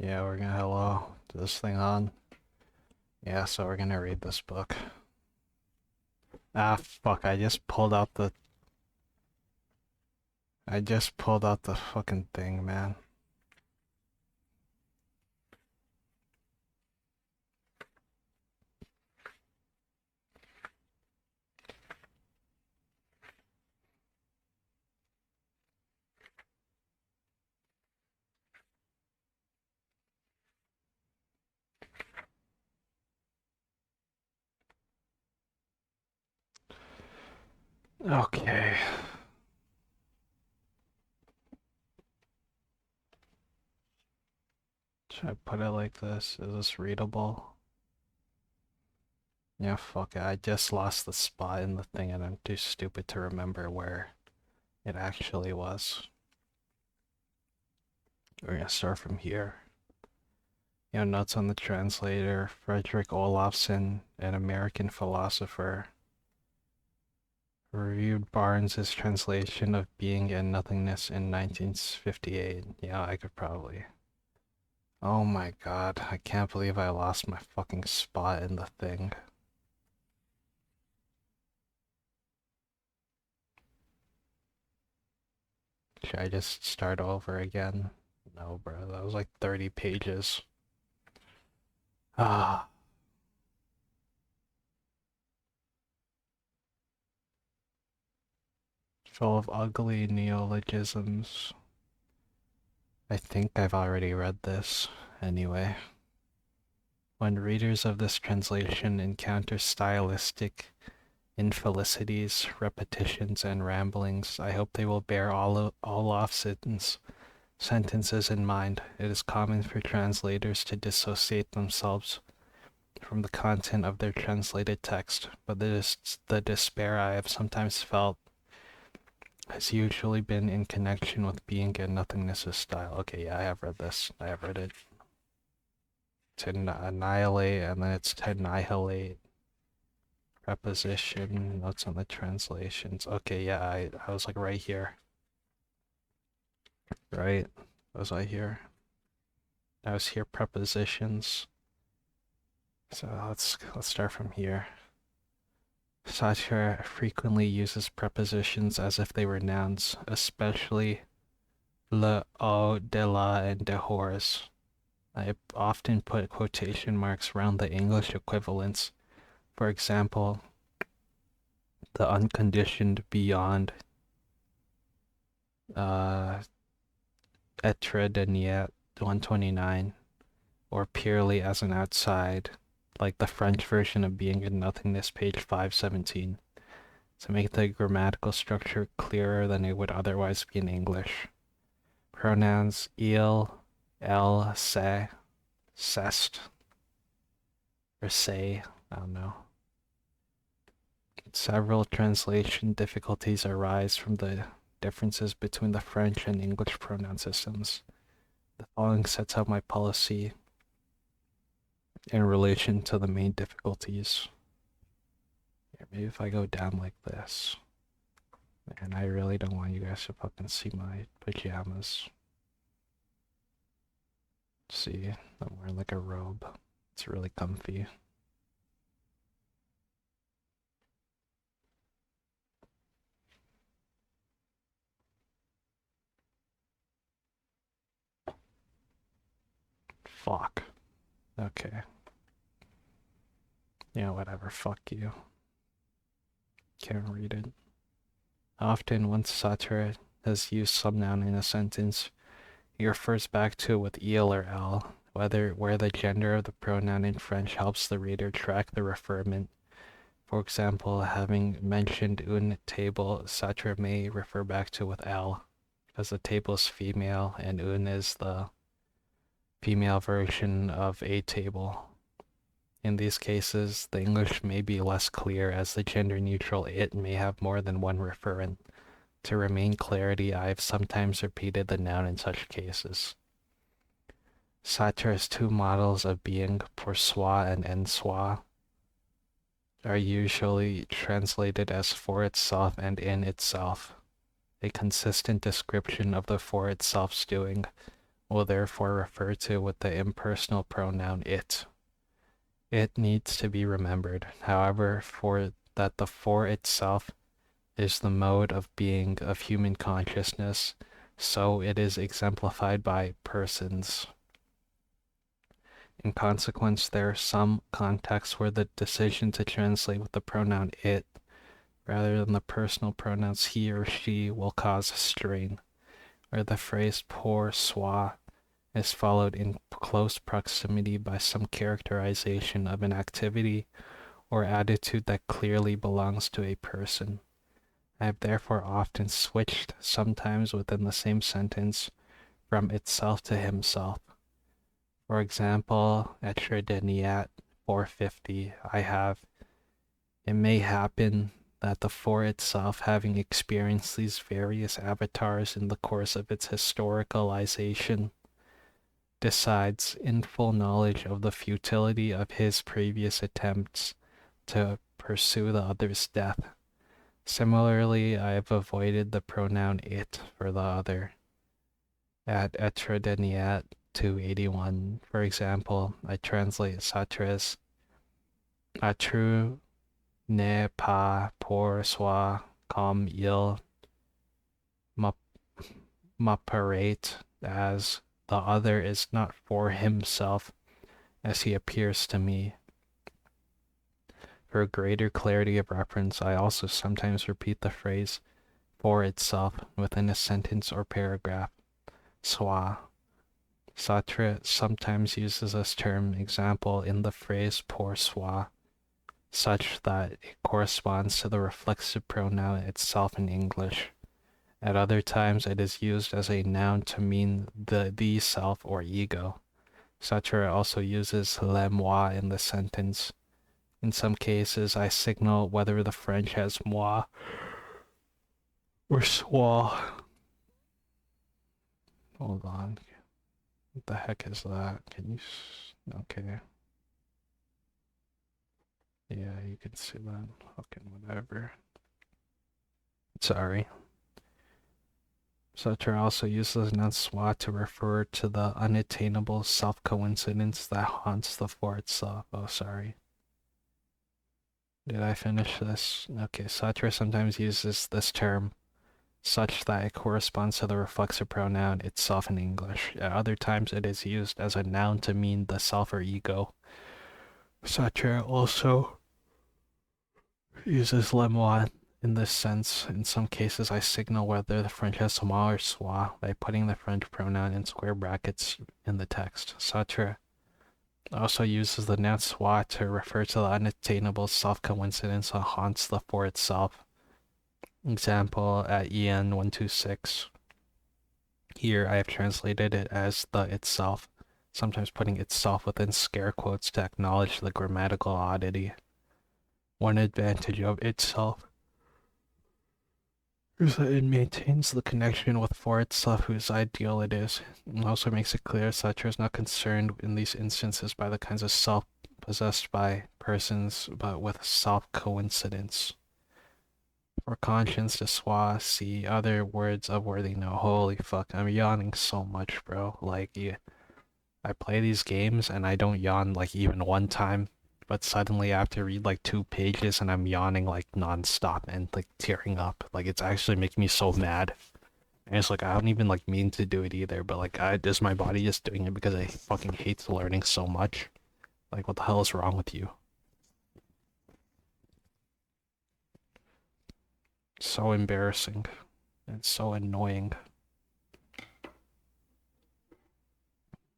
Yeah, we're gonna hello. Is this thing on? Yeah, so we're gonna read this book. Ah, fuck, I just pulled out the fucking thing, man. Okay. Should I put it like this? Is this readable? Yeah, fuck it. I just lost the spot in the thing and I'm too stupid to remember where it actually was. We're gonna start from here. Notes on the translator. Frederick Olofsson, an American philosopher, reviewed Barnes's translation of Being and Nothingness in 1958. Yeah, I could probably. Oh my god, I can't believe I lost my fucking spot in the thing. Should I just start over again? No, bro, that was like 30 pages. Ah, full of ugly neologisms. I think I've already read this. Anyway, when readers of this translation encounter stylistic infelicities, repetitions, and ramblings, I hope they will bear all off sentences in mind. It is common for translators to dissociate themselves from the content of their translated text, but the despair I have sometimes felt has usually been in connection with Being and Nothingness's style. Okay, yeah, I have read this. I have read it. To annihilate, and then it's to annihilate. Preposition, notes on the translations. Okay, yeah, I was like right here. Right? Was I here? I was here prepositions. So let's start from here. Satire frequently uses prepositions as if they were nouns, especially le, au, de la, and de hors. I often put quotation marks around the English equivalents. For example, the unconditioned beyond, uh, etre de niet 129, or purely as an outside, like the French version of Being in Nothingness, page 517, to make the grammatical structure clearer than it would otherwise be in English. Pronouns il, elle, se, cest, or say, I don't know. Several translation difficulties arise from the differences between the French and English pronoun systems. The following sets out my policy in relation to the main difficulties. Here, maybe if I go down like this. Man, I really don't want you guys to fucking see my pajamas. See, I'm wearing like a robe. It's really comfy. Fuck. Okay. Yeah, whatever. Fuck you. Can't read it. Often, when satire has used some noun in a sentence, he refers back to it with il or elle, where the gender of the pronoun in French helps the reader track the referment. For example, having mentioned une table, satire may refer back to with elle, because the table is female and une is the female version of a table. In these cases, the English may be less clear as the gender-neutral it may have more than one referent. To remain clarity, I have sometimes repeated the noun in such cases. Satire's two models of being, pour soi and en soi, are usually translated as for itself and in itself. A consistent description of the for itself's doing, will therefore refer to with the impersonal pronoun it. It needs to be remembered, however, for that the for itself is the mode of being of human consciousness, so it is exemplified by persons. In consequence, there are some contexts where the decision to translate with the pronoun it rather than the personal pronouns he or she will cause strain, where the phrase pour soi is followed in close proximity by some characterization of an activity or attitude that clearly belongs to a person. I have therefore often switched, sometimes within the same sentence, from itself to himself. For example, at Shredeniat 450, I have, it may happen that the for itself, having experienced these various avatars in the course of its historicalization, decides in full knowledge of the futility of his previous attempts to pursue the other's death. Similarly, I have avoided the pronoun it for the other. At Etrodeniat 281, for example, I translate Satres Atru ne pas pour soi comme il m'apparaît as the other is not for himself as he appears to me. For greater clarity of reference, I also sometimes repeat the phrase for itself within a sentence or paragraph. Soi. Sartre sometimes uses this term example in the phrase pour soi, such that it corresponds to the reflexive pronoun itself in English. At other times, it is used as a noun to mean the self or ego. Sartre also uses le moi in the sentence. In some cases, I signal whether the French has moi or soi. Hold on. What the heck is that? Can you... Okay. Yeah, you can see that. Fucking whatever. Sorry. Sartre also uses noun soi to refer to the unattainable self-coincidence that haunts the for itself. Oh, sorry. Did I finish this? Okay, Sartre sometimes uses this term such that it corresponds to the reflexive pronoun itself in English. At other times, it is used as a noun to mean the self or ego. Sartre also uses le moi in this sense. In some cases, I signal whether the French has moi or soi by putting the French pronoun in square brackets in the text. Sartre also uses the noun soi to refer to the unattainable self-coincidence that haunts the for itself. Example at EN 126. Here I have translated it as the itself, sometimes putting itself within scare quotes to acknowledge the grammatical oddity. One advantage of itself is that it maintains the connection with for itself whose ideal it is. It also makes it clear Sartre is not concerned in these instances by the kinds of self possessed by persons, but with self-coincidence. For conscience to soi, see other words of worthy no. Holy fuck, I'm yawning so much, bro. Like, yeah, I play these games and I don't yawn like even one time, but suddenly I have to read like 2 pages and I'm yawning like non-stop and like tearing up. Like, it's actually making me so mad. And it's like I don't even like mean to do it either, but like is my body just doing it because I fucking hate learning so much? Like, what the hell is wrong with you? So embarrassing. It's so annoying.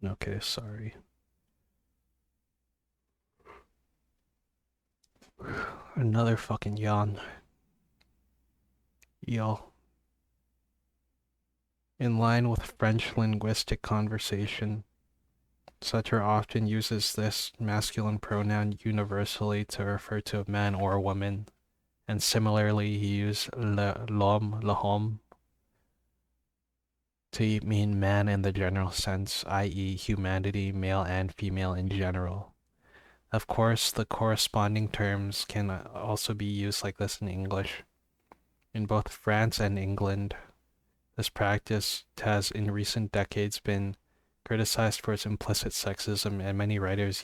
Okay, sorry. Another fucking yawn. Yo. In line with French linguistic conversation, Sutter often uses this masculine pronoun universally to refer to a man or a woman, and similarly he used l'homme, le homme, to mean man in the general sense, i.e. humanity, male and female in general. Of course, the corresponding terms can also be used like this in English. In both France and England, this practice has in recent decades been criticized for its implicit sexism, and many writers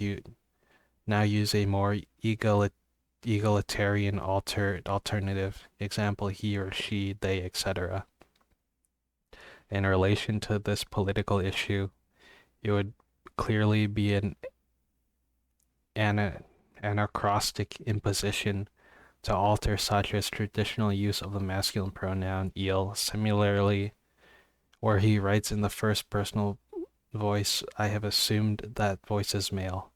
now use a more egalitarian alternative, example he or she, they, etc. In relation to this political issue, it would clearly be an anachronistic imposition to alter Sartre's traditional use of the masculine pronoun il. Similarly, where he writes in the first personal voice, I have assumed that voice is male.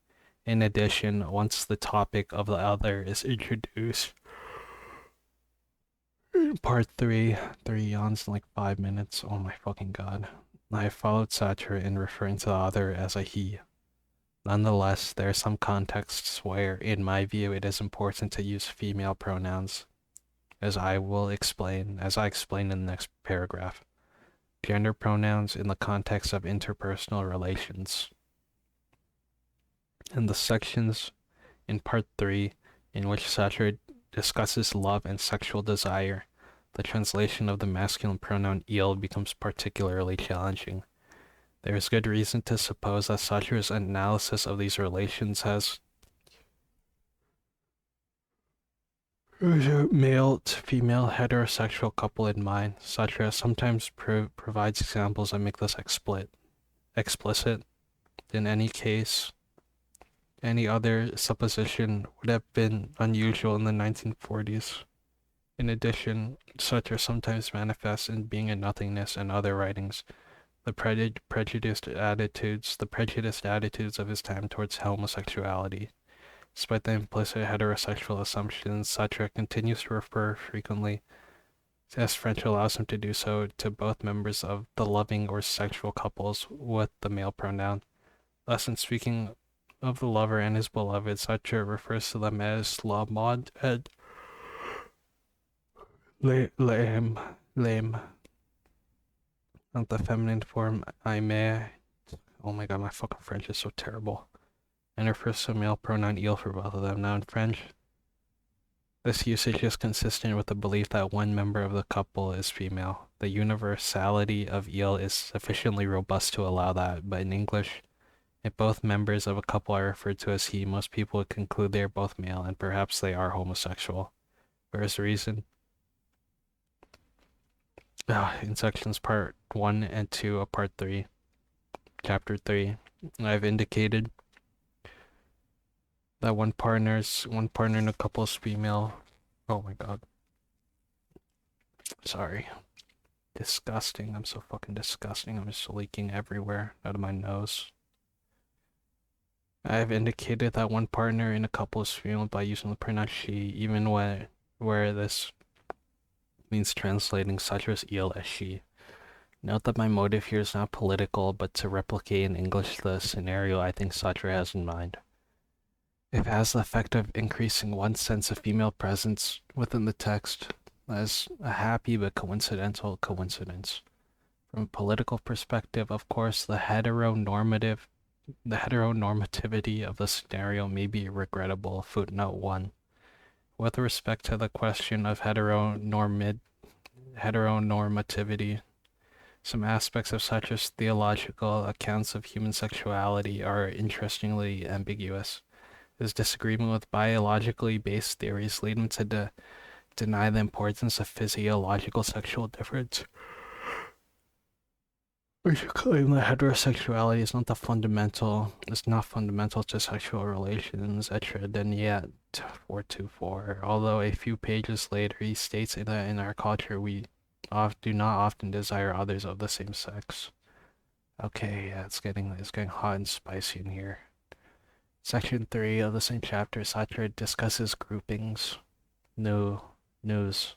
In addition, once the topic of the other is introduced, part 3 yawns in like 5 minutes. Oh my fucking god. I followed Sartre in referring to the other as a he. Nonetheless, there are some contexts where, in my view, it is important to use female pronouns, as I explain in the next paragraph. Gender pronouns in the context of interpersonal relations. In the sections in part 3, in which Sartre discusses love and sexual desire, the translation of the masculine pronoun il becomes particularly challenging. There is good reason to suppose that Sartre's analysis of these relations has a male to female heterosexual couple in mind. Sartre sometimes provides examples that make this explicit. In any case, any other supposition would have been unusual in the 1940s. In addition, Sartre sometimes manifests in Being and Nothingness and other writings the prejudiced attitudes of his time towards homosexuality. Despite the implicit heterosexual assumptions, Sartre continues to refer frequently, as French allows him to do so, to both members of the loving or sexual couples with the male pronoun. Thus, in speaking of the lover and his beloved, Sartre refers to them as la mode and l'âme, not the feminine form aimé. Oh my god, my fucking French is so terrible. And refers to male pronoun il for both of them. Now in French, this usage is consistent with the belief that one member of the couple is female. The universality of il is sufficiently robust to allow that, but in English, if both members of a couple are referred to as he, most people would conclude they are both male, and perhaps they are homosexual. Whereas the reason in sections part 1 and 2 of part 3, chapter 3, I've indicated that one partner in a couple is female. Oh my god. Sorry. Disgusting. I'm so fucking disgusting. I'm just leaking everywhere out of my nose. I've indicated that one partner in a couple is female by using the pronoun she, even where this means translating Sartre's il as she. Note that my motive here is not political, but to replicate in English the scenario I think Sartre has in mind. It has the effect of increasing one's sense of female presence within the text as a happy but coincidental coincidence. From a political perspective, of course, the heteronormativity of the scenario may be regrettable. Footnote 1. With respect to the question of heteronormativity, some aspects of such as theological accounts of human sexuality are interestingly ambiguous. His disagreement with biologically based theories lead him to deny the importance of physiological sexual difference, or to claim that heterosexuality is not fundamental to sexual relations, etc. Yet 424. Although a few pages later he states that in our culture we do not often desire others of the same sex. Okay, yeah, it's getting hot and spicy in here. Section 3 of the same chapter, Sartre discusses groupings. News.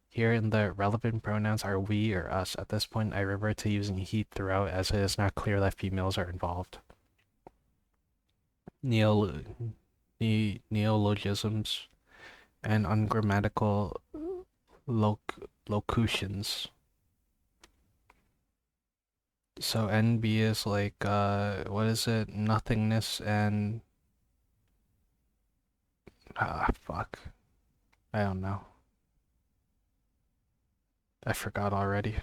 Here in the relevant pronouns are we or us. At this point, I revert to using he throughout as it is not clear that females are involved. Neologisms and ungrammatical locutions. So NB is like, what is it? Nothingness and... fuck. I don't know. I forgot already.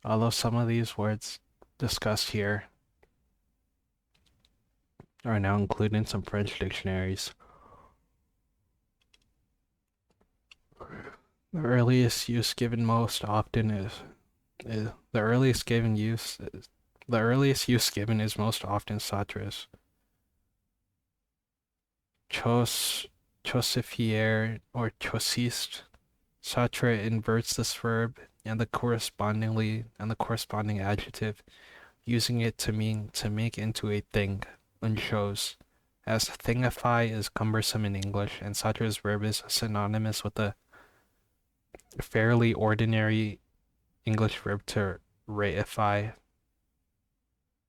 Although some of these words discussed here are now included in some French dictionaries. The earliest use given most often is the earliest given use is, the earliest use given is most often Sartre's chos chosifier or chosiste. Sartre inverts this verb and the corresponding adjective, using it to mean to make into a thing, chose. As thingify is cumbersome in English, and Sartre's verb is synonymous with the fairly ordinary English verb to reify.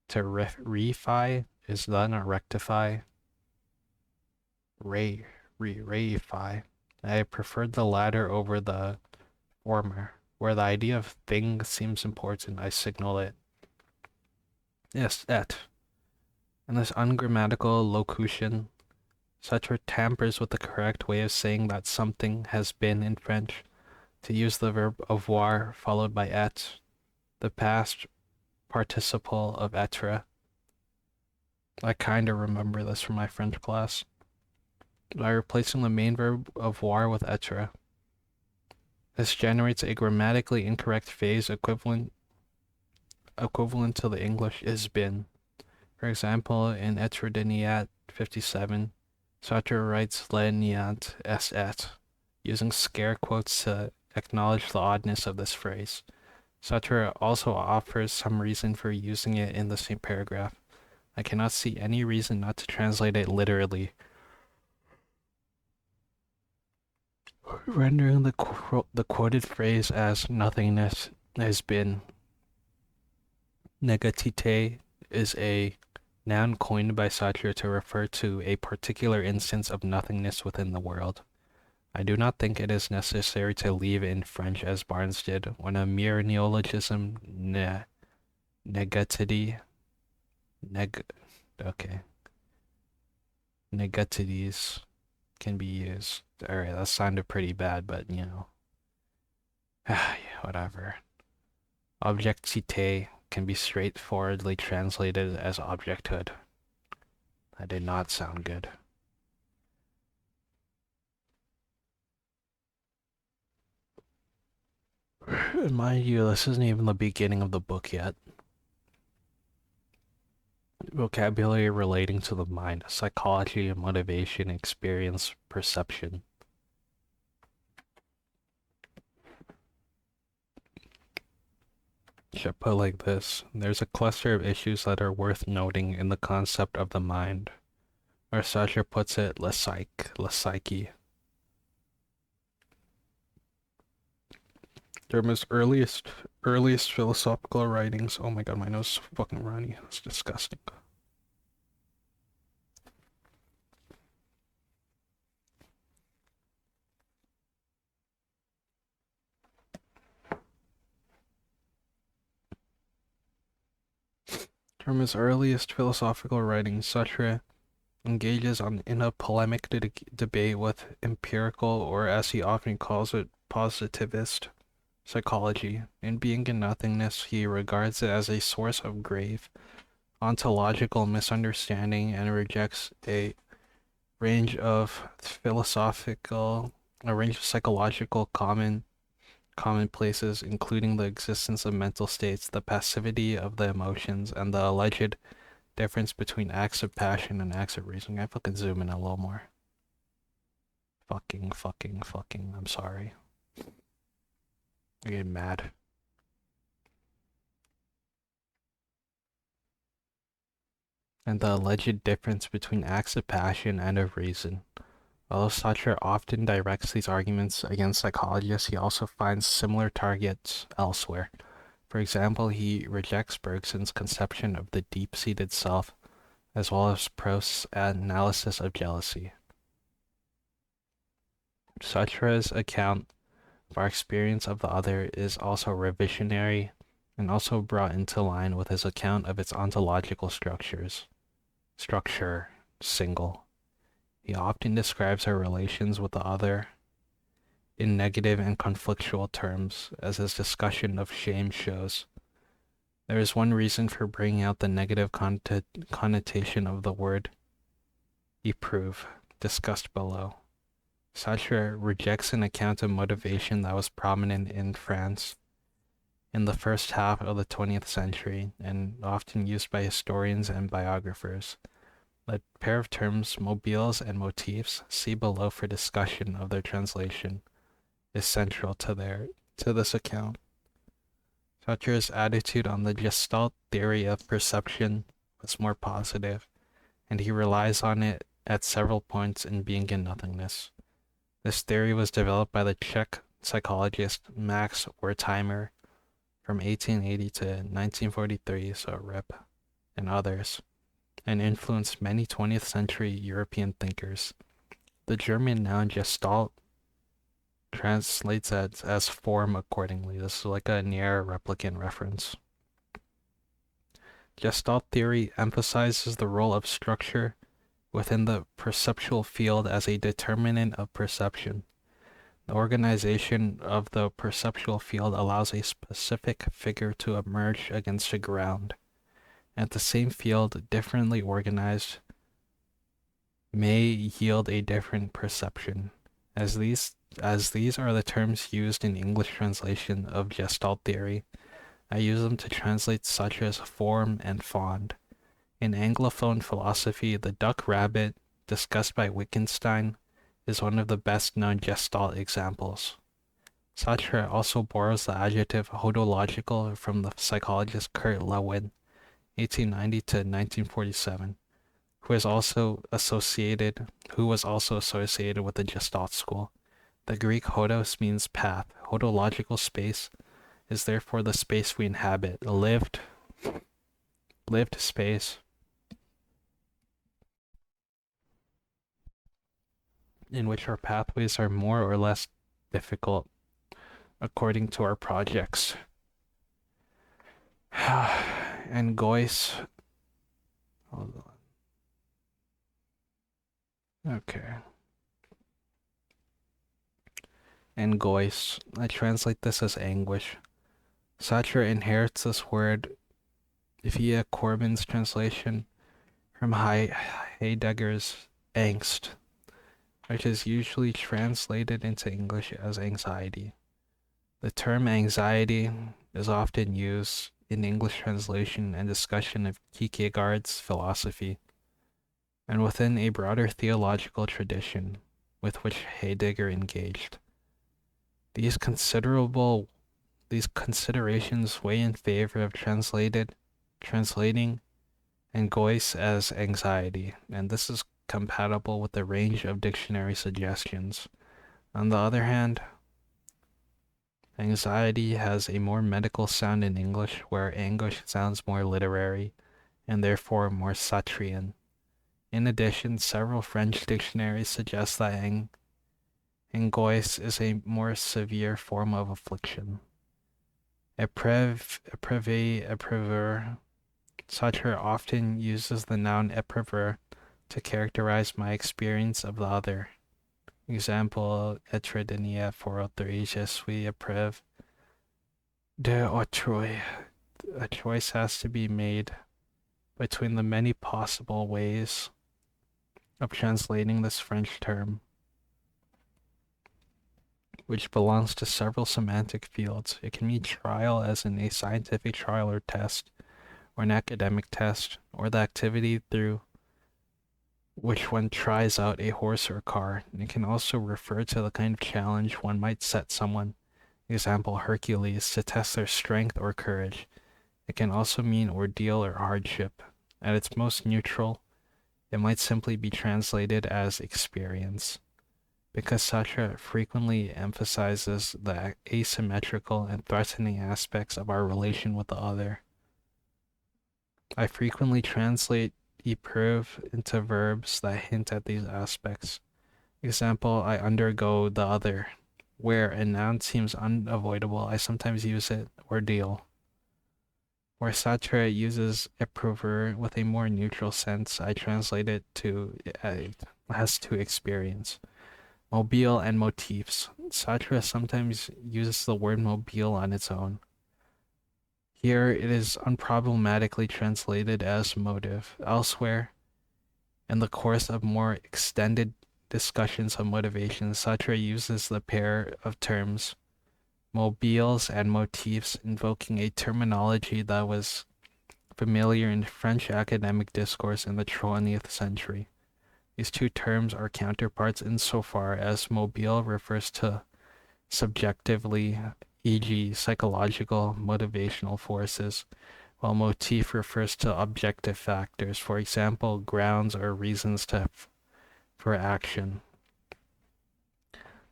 To reify is then a rectify. Reify. I preferred the latter over the former. Where the idea of thing seems important, I signal it. Yes, et. In this ungrammatical locution, Sartre tampers with the correct way of saying that something has been in French, to use the verb avoir followed by et, the past participle of être. I kinda remember this from my French class. By replacing the main verb avoir with être. This generates a grammatically incorrect phase equivalent to the English is been. For example, in être de niat 57, Sartre writes le niat es et, using scare quotes to acknowledge the oddness of this phrase. Sartre also offers some reason for using it in the same paragraph. I cannot see any reason not to translate it literally, rendering the quoted phrase as nothingness has been. Negatite is a noun coined by Sartre to refer to a particular instance of nothingness within the world. I do not think it is necessary to leave in French as Barnes did, when a mere neologism negatity negatities can be used. Alright, that sounded pretty bad, but you know. Yeah, whatever. Objectite can be straightforwardly translated as objecthood. That did not sound good. Mind you, this isn't even the beginning of the book yet. Vocabulary relating to the mind, psychology, motivation, experience, perception. Should put like this. There's a cluster of issues that are worth noting in the concept of the mind. Or Sartre puts it, la psyche. Derma's earliest philosophical writings. Oh my god, my nose is so fucking runny. It's disgusting. From his earliest philosophical writings, Sartre engages in a polemic debate with empirical, or as he often calls it, positivist psychology. In Being and Nothingness, he regards it as a source of grave ontological misunderstanding and rejects a range of psychological commonplaces, including the existence of mental states, the passivity of the emotions, and the alleged difference between acts of passion and acts of reason. I fucking zoom in a little more. Fucking. I'm sorry. I get mad. And the alleged difference between acts of passion and of reason. Although Sartre often directs these arguments against psychologists, he also finds similar targets elsewhere. For example, he rejects Bergson's conception of the deep-seated self, as well as Proust's analysis of jealousy. Sartre's account of our experience of the other is also revisionary and also brought into line with his account of its ontological structure, single. He often describes our relations with the other in negative and conflictual terms, as his discussion of shame shows. There is one reason for bringing out the negative connotation of the word Eprouve, discussed below. Sartre rejects an account of motivation that was prominent in France in the first half of the 20th century and often used by historians and biographers. The pair of terms, mobiles and motifs, see below for discussion of their translation, is central to this account. Sartre's attitude on the Gestalt theory of perception was more positive, and he relies on it at several points in Being and Nothingness. This theory was developed by the Czech psychologist Max Wertheimer from 1880 to 1943, so RIP, and others, and influenced many 20th century European thinkers. The German noun Gestalt translates as form accordingly. This is like a near replicant reference. Gestalt theory emphasizes the role of structure within the perceptual field as a determinant of perception. The organization of the perceptual field allows a specific figure to emerge against a ground. And the same field, differently organized, may yield a different perception. As these are the terms used in English translation of Gestalt theory, I use them to translate such as form and fond. In Anglophone philosophy, the duck rabbit, discussed by Wittgenstein, is one of the best known Gestalt examples. Sartre also borrows the adjective hodological from the psychologist Kurt Lewin, 1890 to 1947, who was also associated with the Gestalt school. The Greek hodos means path. Hodological space is therefore the space we inhabit, a lived space in which our pathways are more or less difficult according to our projects. And Goyce, hold on. Okay. And Goyce, I translate this as anguish. Sartre inherits this word via Corbin's translation from Heidegger's angst, which is usually translated into English as anxiety. The term anxiety is often used in English translation and discussion of Kierkegaard's philosophy, and within a broader theological tradition with which Heidegger engaged. These considerations weigh in favor of translating Angoisse as anxiety, and this is compatible with the range of dictionary suggestions. On the other hand, anxiety has a more medical sound in English, where anguish sounds more literary and therefore more Sartrean. In addition, several French dictionaries suggest that angoisse is a more severe form of affliction. Épreuve, épreuveur. Sartre often uses the noun épreuveur to characterize my experience of the other. Example, être denier pour autrui, je suis épreuve de autrui. A choice has to be made between the many possible ways of translating this French term, which belongs to several semantic fields. It can mean trial as in a scientific trial or test, or an academic test, or the activity through which one tries out a horse or car. It can also refer to the kind of challenge one might set someone, example Hercules, to test their strength or courage. It can also mean ordeal or hardship. At its most neutral, it might simply be translated as experience, because Sartre frequently emphasizes the asymmetrical and threatening aspects of our relation with the other. I frequently translate épreuve into verbs that hint at these aspects. Example, I undergo the other. Where a noun seems unavoidable, I sometimes use it, ordeal. Where Sartre uses épreuve with a more neutral sense, I translate it as to experience. Mobile and motifs. Sartre sometimes uses the word mobile on its own. Here it is unproblematically translated as motive. Elsewhere, In the course of more extended discussions of motivation, Sartre uses the pair of terms mobiles and motifs, invoking a terminology that was familiar in French academic discourse in the 20th century. These two terms are counterparts insofar as mobile refers to subjectively, e.g., psychological motivational forces, while motif refers to objective factors, for example, grounds or reasons for action.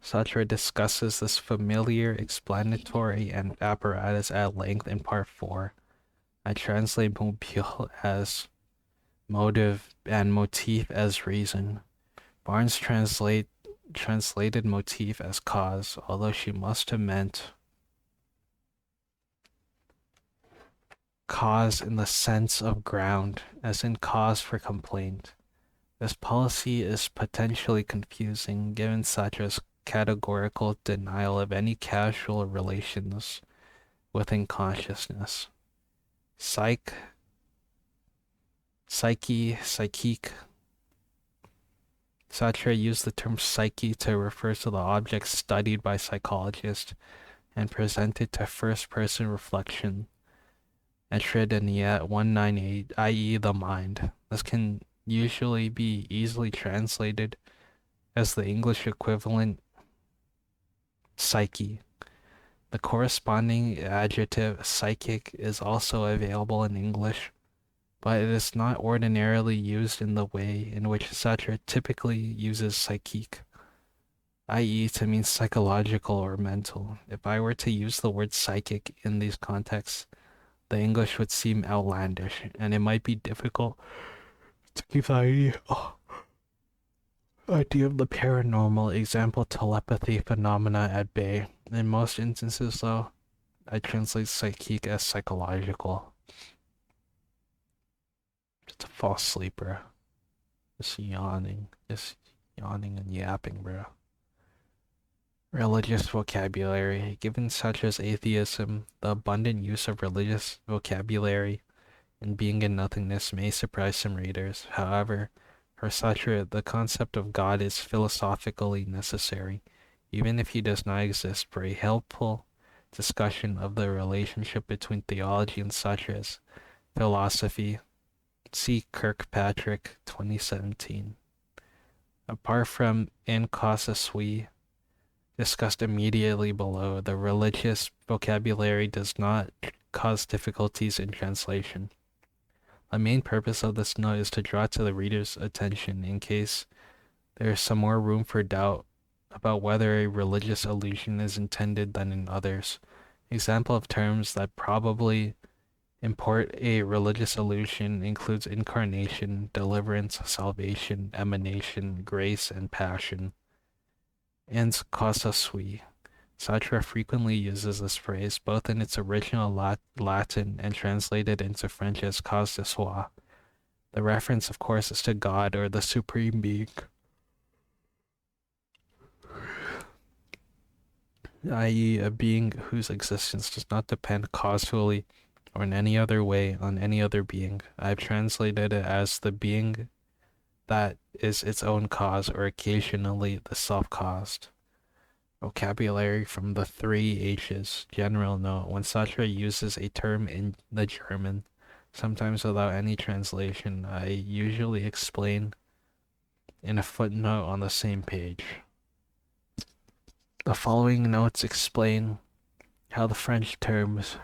Sartre discusses this familiar explanatory and apparatus at length in part 4. I translate mobile as motive and motif as reason. Barnes translated motif as cause, although she must have meant cause in the sense of ground, as in cause for complaint. This policy is potentially confusing given Sartre's categorical denial of any causal relations within consciousness. Psyche, psychique. Sartre used the term psyche to refer to the objects studied by psychologists and presented to first-person reflection. Nothingness 198, i.e. the mind. This can usually be easily translated as the English equivalent psyche. The corresponding adjective psychic is also available in English, but it is not ordinarily used in the way in which Sartre typically uses psychique, i.e. to mean psychological or mental. If I were to use the word psychic in these contexts, the English would seem outlandish, and it might be difficult to keep the idea of the paranormal, example telepathy phenomena, at bay. In most instances, though, I translate psychique as psychological. Just a false sleeper. Just yawning and yapping, bro. Religious vocabulary. Given such as atheism, the abundant use of religious vocabulary in Being and Nothingness may surprise some readers. However, for Sartre, the concept of God is philosophically necessary, even if he does not exist, for a helpful discussion of the relationship between theology and Sartre's philosophy. See Kirkpatrick, 2017. Apart from In Causa Sui, discussed immediately below, the religious vocabulary does not cause difficulties in translation. The main purpose of this note is to draw to the reader's attention in case there is some more room for doubt about whether a religious allusion is intended than in others. Example of terms that probably import a religious allusion includes incarnation, deliverance, salvation, emanation, grace, and passion. Ens causa sui. Sartre frequently uses this phrase, both in its original Latin and translated into French as cause de soi. The reference, of course, is to God or the Supreme Being, i.e. a being whose existence does not depend causally or in any other way on any other being. I've translated it as the being that is its own cause, or occasionally the self-caused. Vocabulary from the 3 H's. General note: when Sartre uses a term in the German, sometimes without any translation, I usually explain in a footnote on the same page. The following notes explain how the French terms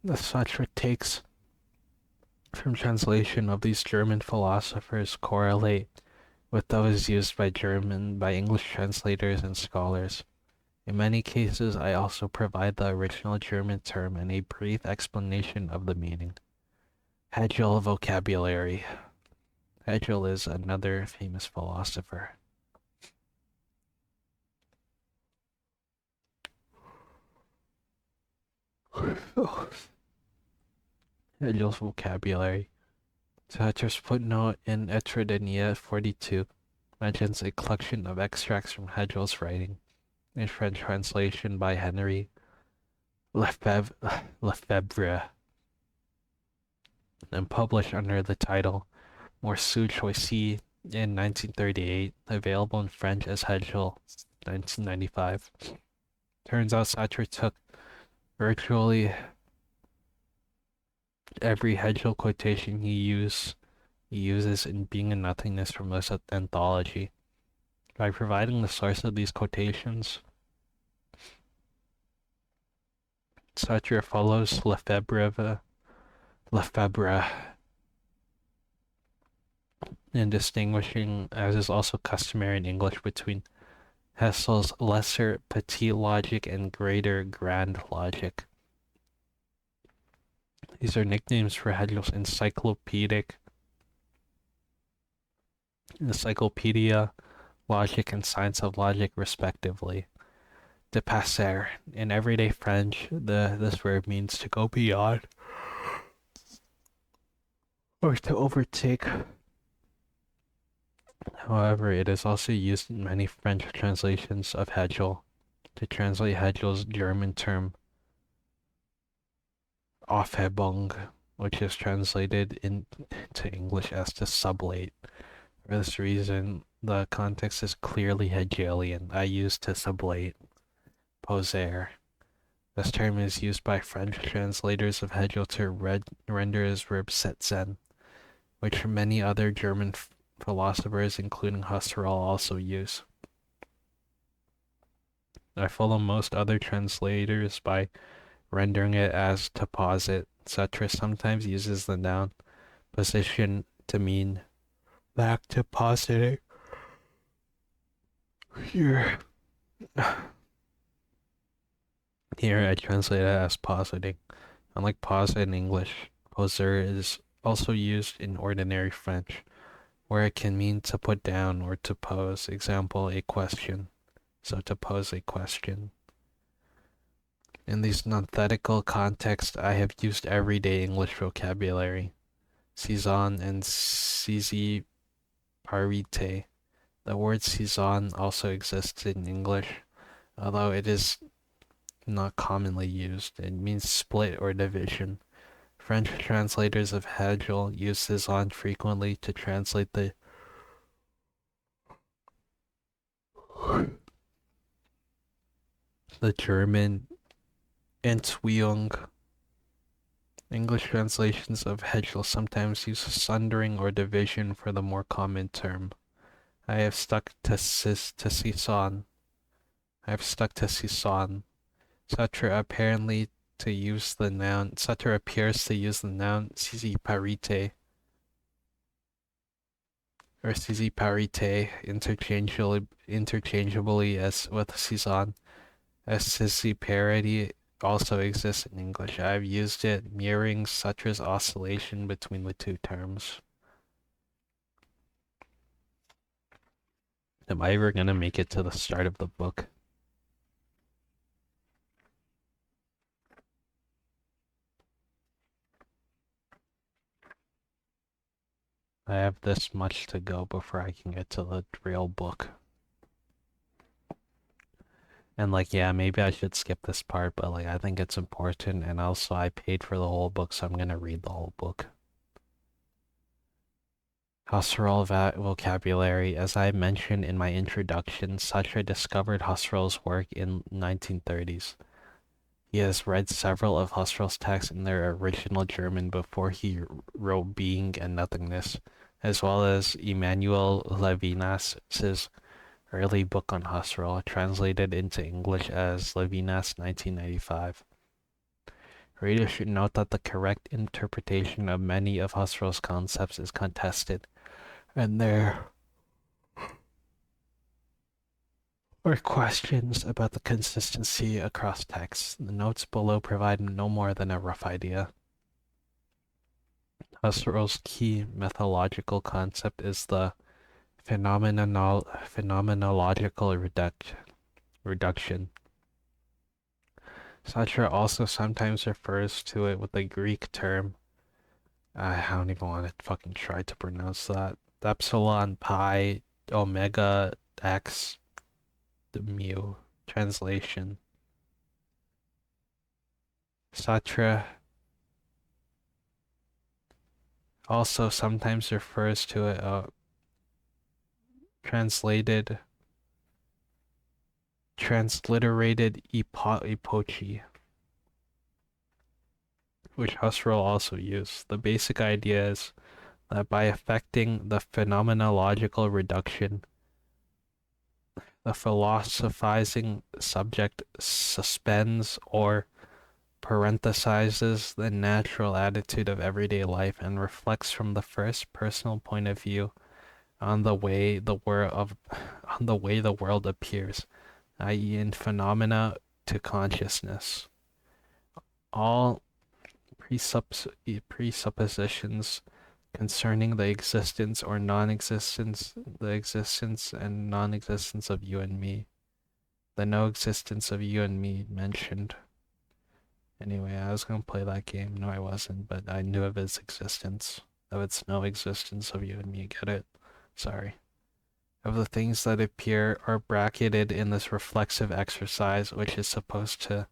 that Sartre takes from translation of these German philosophers correlate with those used by English translators and scholars. In many cases, I also provide the original German term and a brief explanation of the meaning. Hegel vocabulary. Hegel is another famous philosopher. Hegel's vocabulary. Sartre's footnote in Etredenia 42 mentions a collection of extracts from Hegel's writing, in French translation by Henry Lefebvre. and published under the title Morceau Choisis in 1938, available in French as Hegel 1995. Turns out Sartre took virtually every Hegel quotation he uses in Being and Nothingness from this anthology. By providing the source of these quotations, Sartre follows Lefebvre in distinguishing, as is also customary in English, between Husserl's lesser petit logic and greater grand logic. These are nicknames for Hegel's encyclopedia, logic, and science of logic, respectively. Dépasser. In everyday French, this verb means to go beyond or to overtake. However, it is also used in many French translations of Hegel to translate Hegel's German term Aufhebung, which is translated into English as to sublate. For this reason, the context is clearly Hegelian. I use to sublate, poser. This term is used by French translators of Hegel to render his verb setzen, which many other German philosophers, including Husserl, also use. I follow most other translators by rendering it as to posit. Sartre sometimes uses the noun position to mean the act of positing. Here I translate it as positing. Unlike posit in English, poser is also used in ordinary French, where it can mean to put down or to pose. Example, a question. So to pose a question. In these nonthetical contexts, I have used everyday English vocabulary. Saison and sisi parite. The word saison also exists in English, although it is not commonly used. It means split or division. French translators of Hegel use saison frequently to translate the German Entwicklung. English translations of Hegel sometimes use sundering or division for the more common term. I have stuck to saison. Sartre appears to use the noun sisi parite or sisi parite interchangeably as with saison. As sisi parity also exists in English. I've used it mirroring Sartre's oscillation between the two terms. Am I ever gonna make it to the start of the book? I have this much to go before I can get to the real book. And like, yeah, maybe I should skip this part, but like, I think it's important, and also I paid for the whole book, so I'm gonna read the whole book. Husserl vocabulary. As I mentioned in my introduction, Sartre discovered Husserl's work in 1930s. He has read several of Husserl's texts in their original German before he wrote Being and Nothingness, as well as Emmanuel Levinas's early book on Husserl, translated into English as Levinas 1995. Readers should note that the correct interpretation of many of Husserl's concepts is contested, and there are questions about the consistency across texts. The notes below provide no more than a rough idea. Husserl's key methodological concept is the phenomenological reduction. Sartre also sometimes refers to it with a Greek term. I don't even want to fucking try to pronounce that. Epsilon pi omega x mu. Translation. Sartre also sometimes refers to a translated, transliterated epoche, which Husserl also used. The basic idea is that by affecting the phenomenological reduction, the philosophizing subject suspends or parenthesizes the natural attitude of everyday life and reflects from the first personal point of view on the way the world appears, i.e., in phenomena to consciousness. All presuppositions concerning the existence or non-existence, the existence and non-existence of you and me, the no existence of you and me mentioned. Anyway, I was gonna play that game. No, I wasn't, but I knew of its existence, of its no existence of you and me. Get it? Sorry. Of the things that appear are bracketed in this reflexive exercise, which is supposed to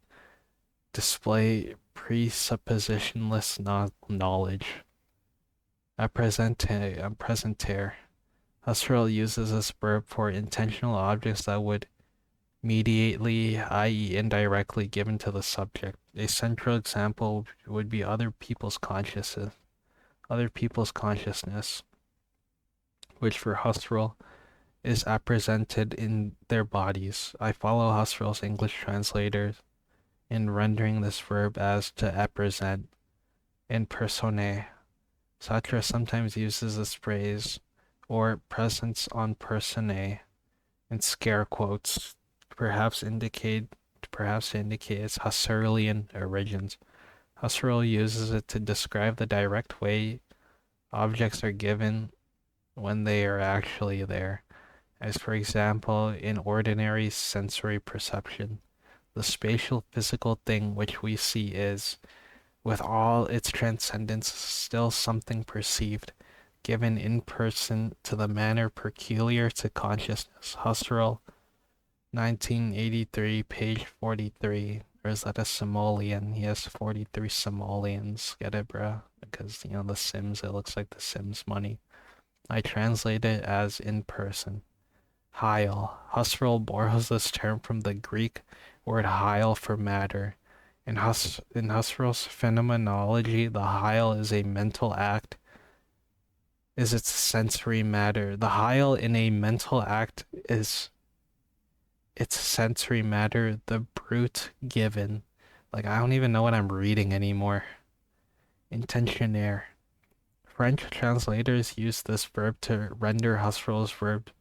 display presuppositionless knowledge. Presenter. Husserl uses this verb for intentional objects that would mediately, i.e., indirectly, given to the subject. A central example would be other people's consciousness, which for Husserl is appresented in their bodies. I follow Husserl's English translators in rendering this verb as to appresent in personae. Sartre sometimes uses this phrase, or presence on personae, in scare quotes, perhaps to indicate its Husserlian origins. Husserl uses it to describe the direct way objects are given when they are actually there, as for example in ordinary sensory perception. The spatial physical thing which we see is, with all its transcendence, still something perceived, given in person to the manner peculiar to consciousness. Husserl, 1983, page 43. Or is that a simoleon? He has 43 simoleons. Get it, bro? Because, The Sims, it looks like The Sims money. I translate it as in person. Heil. Husserl borrows this term from the Greek word heil for matter. In Husserl's phenomenology, the heil is a mental act, is its sensory matter. The heil in a mental act is its sensory matter, the brute given. Like, I don't even know what I'm reading anymore. Intentionnaire. French translators use this verb to render Husserl's verb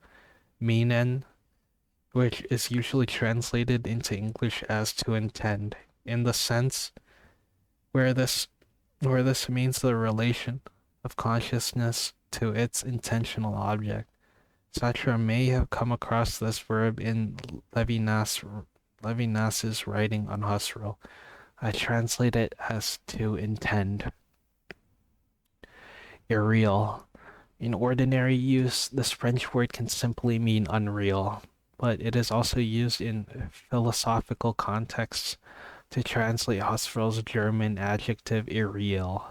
menen, which is usually translated into English as to intend, in the sense where this means the relation of consciousness to its intentional object. Sartre may have come across this verb in Levinas's writing on Husserl. I translate it as to intend. Irreal. In ordinary use, this French word can simply mean unreal, but it is also used in philosophical contexts to translate Husserl's German adjective irreal.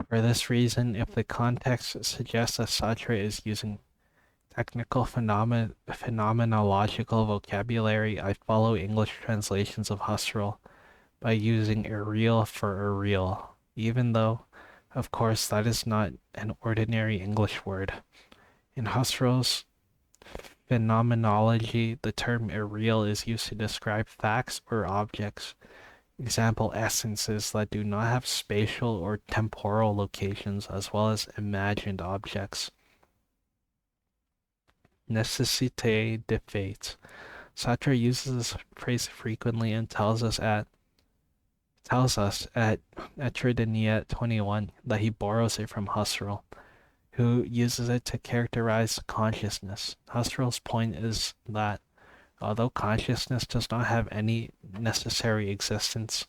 For this reason, if the context suggests that Sartre is using technical phenomenological vocabulary, I follow English translations of Husserl by using irreal for irreal, even though, of course, that is not an ordinary English word. In Husserl's phenomenology, the term irreal is used to describe facts or objects. Example, essences that do not have spatial or temporal locations, as well as imagined objects. Nécessité de fait. Sartre uses this phrase frequently and tells us at Etredenia 21 that he borrows it from Husserl, who uses it to characterize consciousness. Husserl's point is that although consciousness does not have any necessary existence,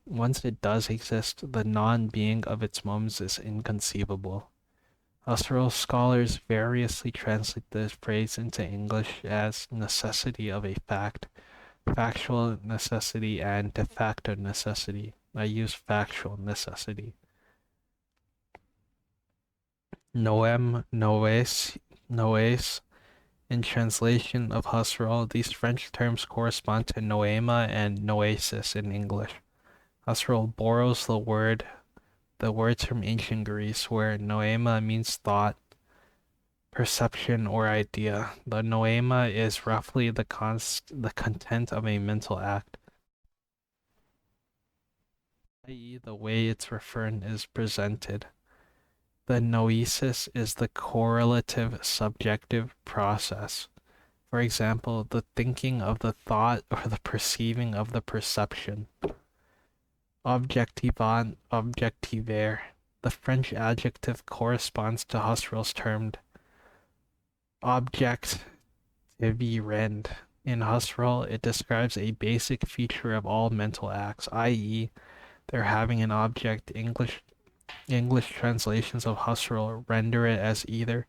once it does exist, the non-being of its moments is inconceivable. Husserl scholars variously translate this phrase into English as necessity of a fact, factual necessity, and de facto necessity. I use factual necessity. Noem, noes. In translation of Husserl, these French terms correspond to noema and noesis in English. Husserl borrows the words from ancient Greece, where noema means thought, perception, or idea. The noema is roughly the content of a mental act, i.e., the way its referent is presented. The noesis is the correlative subjective process. For example, the thinking of the thought or the perceiving of the perception. Objectivant, objectiver. The French adjective corresponds to Husserl's term object rend. In Husserl, it describes a basic feature of all mental acts, i.e., they're having an object. English translations of Husserl render it as either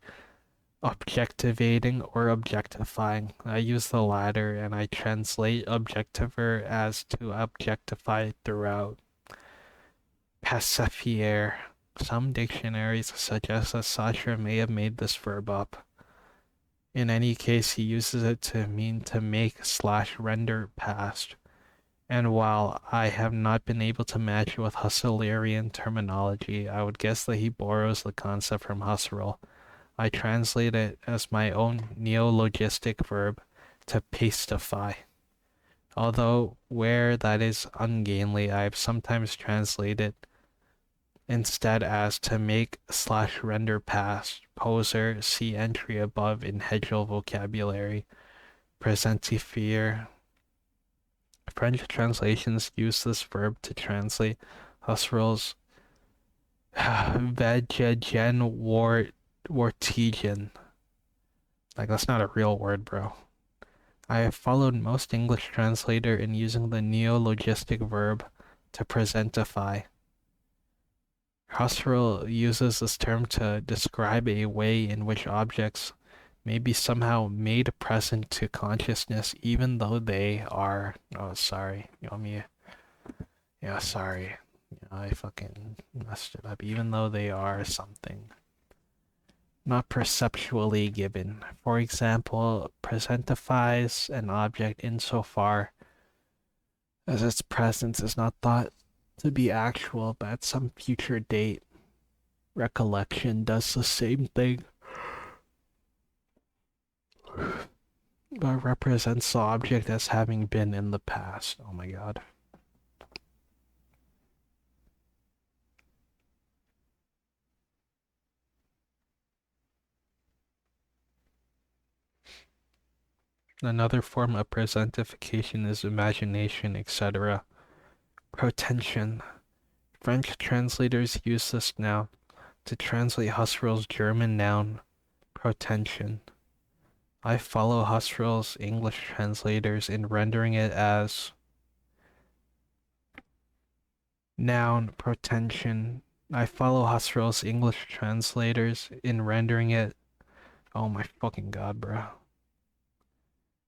objectivating or objectifying. I use the latter and I translate objectiver as to objectify throughout. Pacifier. Some dictionaries suggest that Sartre may have made this verb up. In any case, he uses it to mean to make / render past. And while I have not been able to match it with Husserlian terminology, I would guess that he borrows the concept from Husserl. I translate it as my own neologistic verb to pastify. Although where that is ungainly, I have sometimes translated instead as to make / render past. Poser, see entry above in Hegel vocabulary. Presentifier. French translations use this verb to translate Husserl's Vegegen Wortigen. Like, that's not a real word, bro. I have followed most English translator in using the neologistic verb to presentify. Husserl uses this term to describe a way in which objects may be somehow made present to consciousness even though they are... Oh, sorry. You want me... Yeah, sorry. I fucking messed it up. Even though they are something not perceptually given. For example, presentifies an object insofar as its presence is not thought to be actual, but at some future date. Recollection does the same thing, but represents the object as having been in the past. Oh my god. Another form of presentification is imagination, etc. Protension. French translators use this noun to translate Husserl's German noun, protension. I follow Husserl's English translators in rendering it as noun, protension. I follow Husserl's English translators in rendering it, oh my fucking god, bro,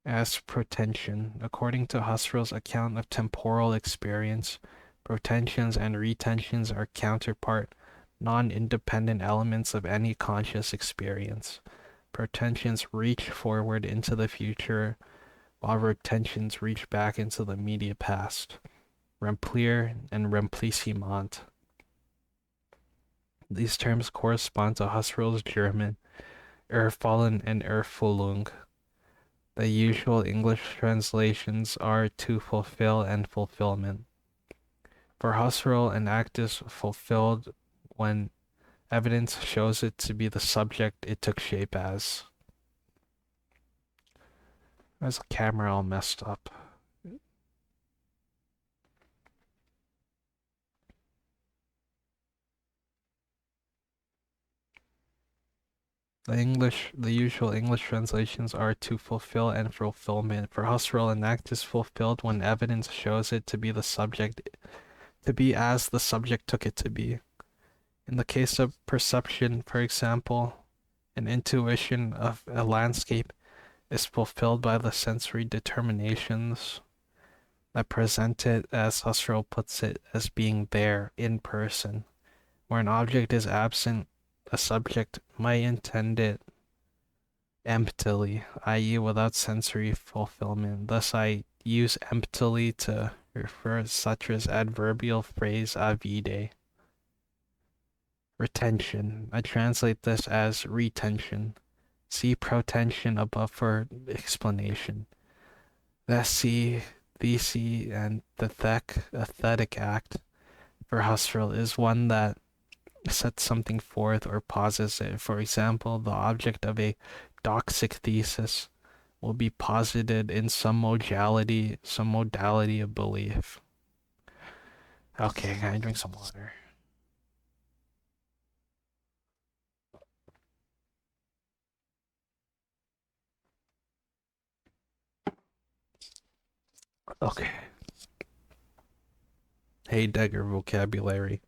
as protension. According to Husserl's account of temporal experience, protensions and retentions are counterpart, non-independent elements of any conscious experience. Protensions reach forward into the future, while retentions reach back into the immediate past. Remplir and remplissement. These terms correspond to Husserl's German Erfallen and Erfüllung. The usual English translations are to fulfill and fulfillment. For Husserl, an act is fulfilled when evidence shows it to be the subject it took shape as. There's a camera all messed up. The usual English translations are to fulfill and fulfillment. For Husserl, an act is fulfilled when evidence shows it to be the subject, to be as the subject took it to be. In the case of perception, for example, an intuition of a landscape is fulfilled by the sensory determinations that present it, as Husserl puts it, as being there in person. Where an object is absent, a subject might intend it emptily, i.e. without sensory fulfillment. Thus I use emptily to refer such as adverbial phrase avide. Retention. I translate this as retention. See protension above for explanation. The see, thesi, and the aesthetic act for Husserl is one that sets something forth or pauses it. For example, the object of a doxic thesis will be posited in some modality of belief. Okay, can I drink some water? Okay. Heidegger vocabulary.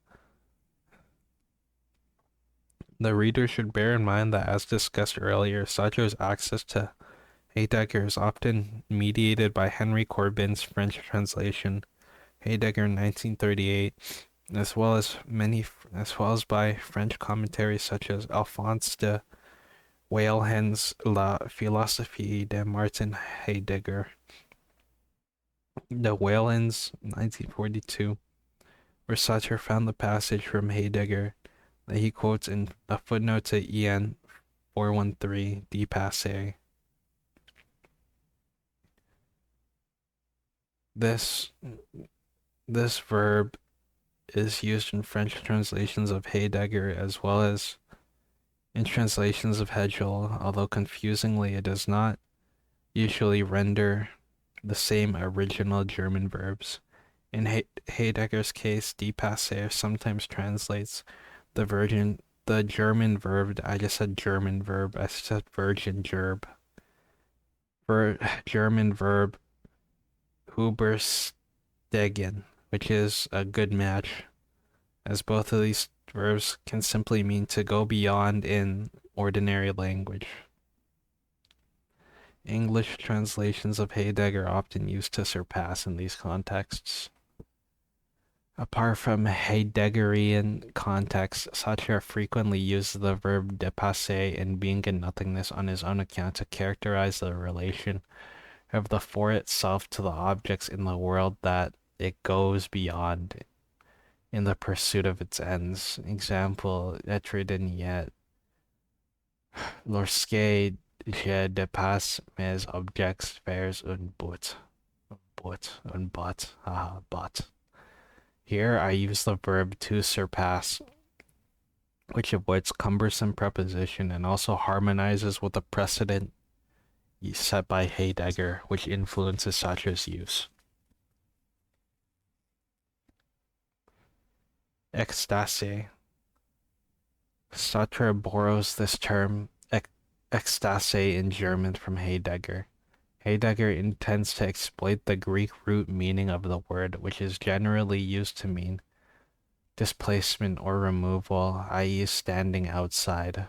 The reader should bear in mind that, as discussed earlier, Sartre's access to Heidegger is often mediated by Henry Corbin's French translation, Heidegger 1938, as well as by French commentaries such as Alphonse de Weylen's La Philosophie de Martin Heidegger, de Weylen's 1942, where Sartre found the passage from Heidegger that he quotes in a footnote to EN 413 de Passé. This this verb is used in French translations of Heidegger as well as in translations of Hegel, although confusingly it does not usually render the same original German verbs. In Heidegger's case, depasser sometimes translates the German verb. I just said German verb. I said virgin gerb. For German verb übersteigen, which is a good match, as both of these verbs can simply mean to go beyond in ordinary language. English translations of Heidegger are often used to surpass in these contexts. Apart from Heideggerian contexts, Sartre frequently uses the verb dépasser in Being and Nothingness on his own account to characterize the relation of the for itself to the objects in the world that it goes beyond in the pursuit of its ends. Example, être deniet. Lorsque je dépasse mes objects vers un but. But. Here I use the verb to surpass, which avoids cumbersome preposition and also harmonizes with the precedent set by Heidegger, which influences Sartre's use. Ekstase. Sartre borrows this term ekstase in German from Heidegger. Heidegger intends to exploit the Greek root meaning of the word, which is generally used to mean displacement or removal, i.e. standing outside.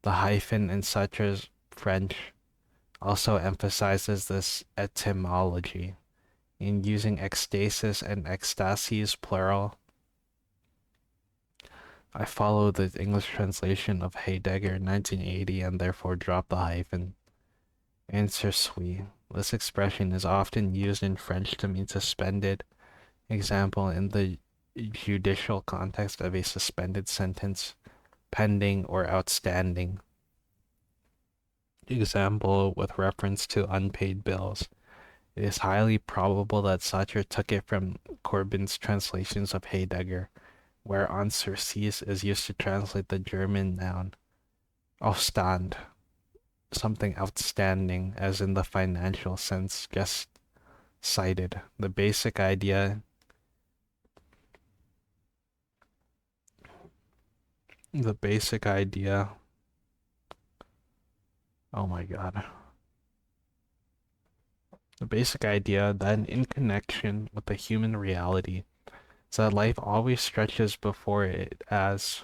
The hyphen in Sartre's French also emphasizes this etymology. In using ecstasis and ecstasies plural, I follow the English translation of Heidegger 1980 and therefore drop the hyphen. Answer sui. This expression is often used in French to mean suspended. Example, in the judicial context of a suspended sentence, pending or outstanding. Example, with reference to unpaid bills. It is highly probable that Sartre took it from Corbin's translations of Heidegger, where en sursis is used to translate the German noun Aufstand, something outstanding, as in the financial sense just cited. The basic idea oh my god. The basic idea that in connection with the human reality is that life always stretches before it as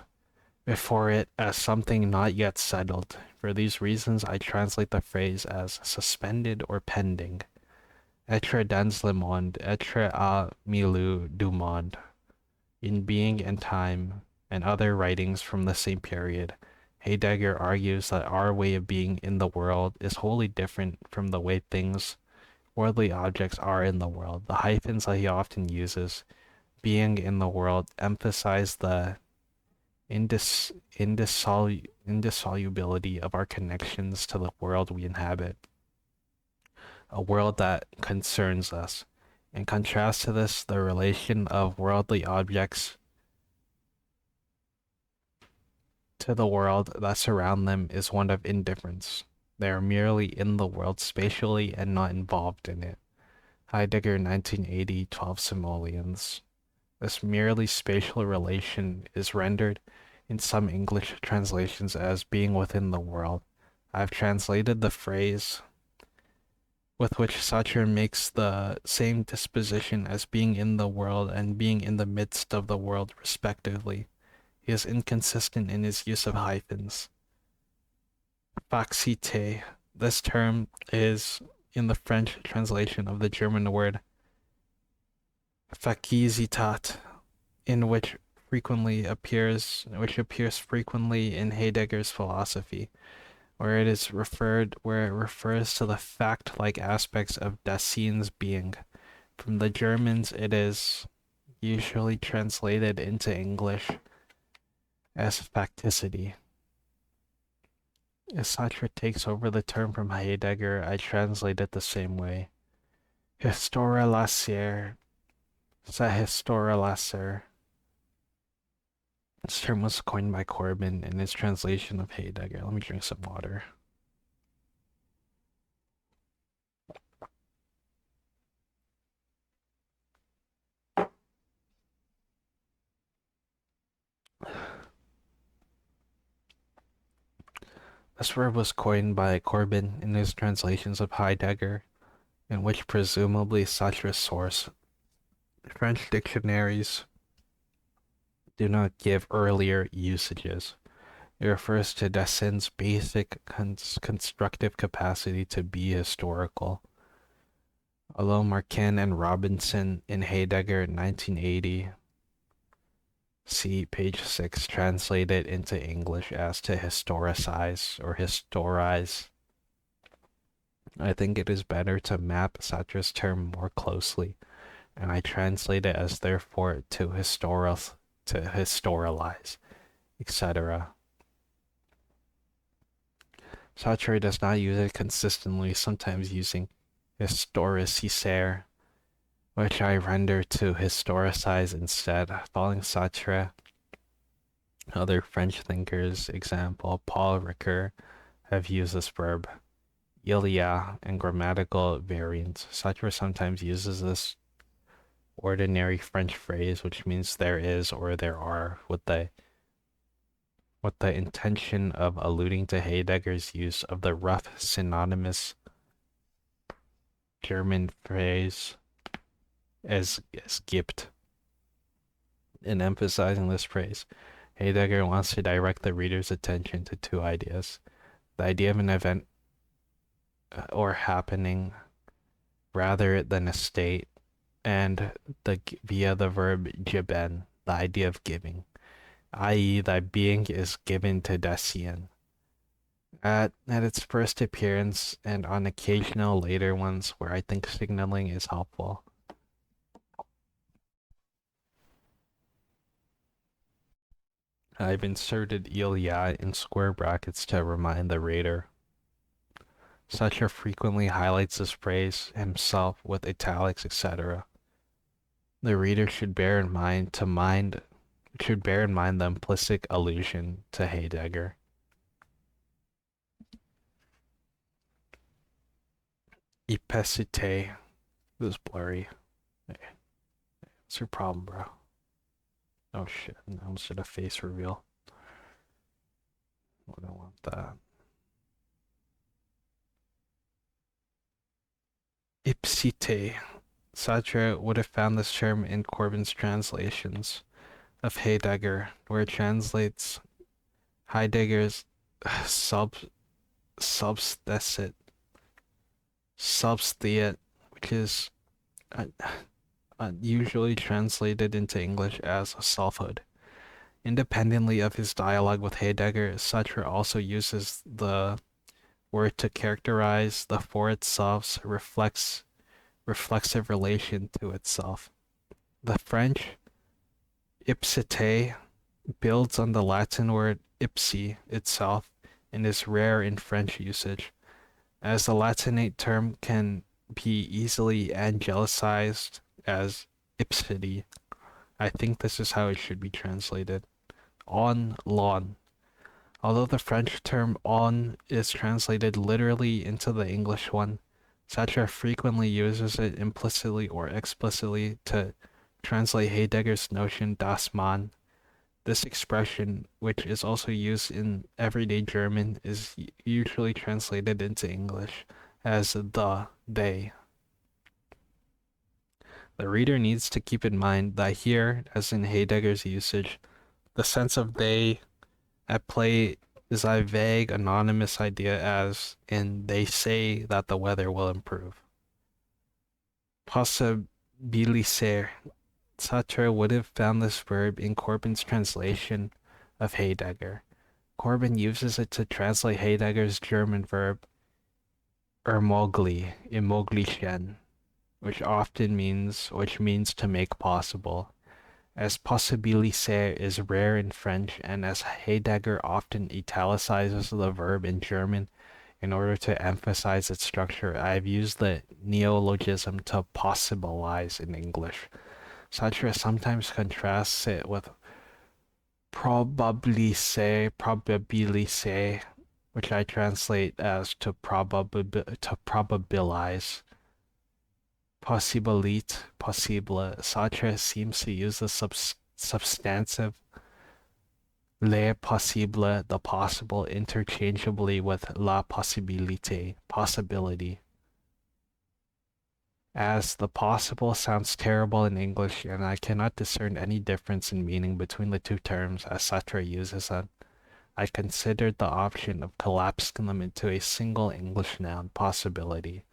something not yet settled. For these reasons, I translate the phrase as suspended or pending. Être dans le monde, être à milieu du monde. In being and time, and other writings from the same period. Heidegger argues that our way of being in the world is wholly different from the way worldly objects are in the world. The hyphens that he often uses, being in the world, emphasize the indissolubility of our connections to the world we inhabit, a world that concerns us. In contrast to this, the relation of worldly objects to the world that surround them is one of indifference. They are merely in the world spatially and not involved in it. Heidegger, 1980, 12 Simoleons. This merely spatial relation is rendered in some English translations as being within the world. I've translated the phrase with which Sartre makes the same disposition as being in the world and being in the midst of the world, respectively. He is inconsistent in his use of hyphens. Faxite. This term is in the French translation of the German word Fakizitat, which appears frequently in Heidegger's philosophy, where it refers to the fact-like aspects of Dasein's being. From the Germans, it is usually translated into English as facticity. As Sartre takes over the term from Heidegger, I translate it the same way. Historielacer, sa historielacer. This term was coined by Corbin in his translation of Heidegger. Let me drink some water. This word was coined by Corbin in his translations of Heidegger, in which presumably Sartre's source. French dictionaries do not give earlier usages. It refers to Dassin's basic constructive capacity to be historical. Although Marquin and Robinson in Heidegger 1980, see page 6, translate it into English as to historicize or historize. I think it is better to map Sartre's term more closely, and I translate it as therefore to historialize, etc. Sartre does not use it consistently, sometimes using historiciser, which I render to historicize instead. Following Sartre, other French thinkers, example Paul Ricoeur, have used this verb. Il y a and grammatical variants. Sartre sometimes uses this ordinary French phrase, which means there is or there are, with the intention of alluding to Heidegger's use of the rough synonymous German phrase as gibt. In emphasizing this phrase, Heidegger wants to direct the reader's attention to two ideas: the idea of an event or happening rather than a state, and via the verb geben, the idea of giving, i.e., that being is given to Dasein. At its first appearance and on occasional later ones where I think signaling is helpful. I've inserted il y a in square brackets to remind the reader. Sartre frequently highlights this phrase himself with italics, etc. The reader should bear in mind the implicit allusion to Heidegger. Epicete. This is blurry. Hey, what's your problem, bro? Oh shit, I almost did a face reveal. I don't want that. Ipsite. Sartre would have found this term in Corbin's translations of Heidegger, where it translates Heidegger's substantiate, which is usually translated into English as selfhood. Independently of his dialogue with Heidegger, Sartre also uses the word to characterize the for itself's reflexive relation to itself. The French ipsite builds on the Latin word ipsi itself and is rare in French usage, as the Latinate term can be easily angelicized as ipsity. I think this is how it should be translated. On lawn. Although the French term on is translated literally into the English one, Sartre frequently uses it implicitly or explicitly to translate Heidegger's notion das Mann. This expression, which is also used in everyday German, is usually translated into English as the, they. The reader needs to keep in mind that here, as in Heidegger's usage, the sense of they at play is a vague, anonymous idea as in they say that the weather will improve. Possibiliser. Sartre would have found this verb in Corbin's translation of Heidegger. Corbin uses it to translate Heidegger's German verb ermöglichen, which means to make possible. As possibiliser is rare in French, and as Heidegger often italicizes the verb in German in order to emphasize its structure, I've used the neologism to possibilize in English. Sartre sometimes contrasts it with probabiliser, which I translate as to probabilize. Possibilite, possible. Sartre seems to use the substantive le possible, the possible, interchangeably with la possibilité, possibility. As the possible sounds terrible in English, and I cannot discern any difference in meaning between the two terms as Sartre uses them, I considered the option of collapsing them into a single English noun, possibility.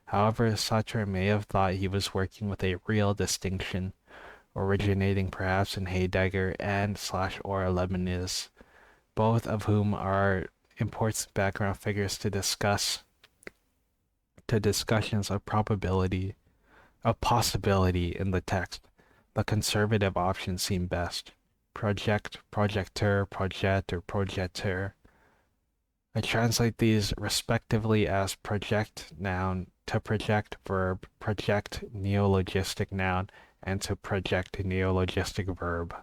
However, Sartre may have thought he was working with a real distinction, originating perhaps in Heidegger and or Leibniz, both of whom are important background figures to discussions of probability, of possibility in the text. The conservative options seem best. Project, projecteur, project, or projecteur. I translate these respectively as project noun to project verb, project neologistic noun, and to project neologistic verb.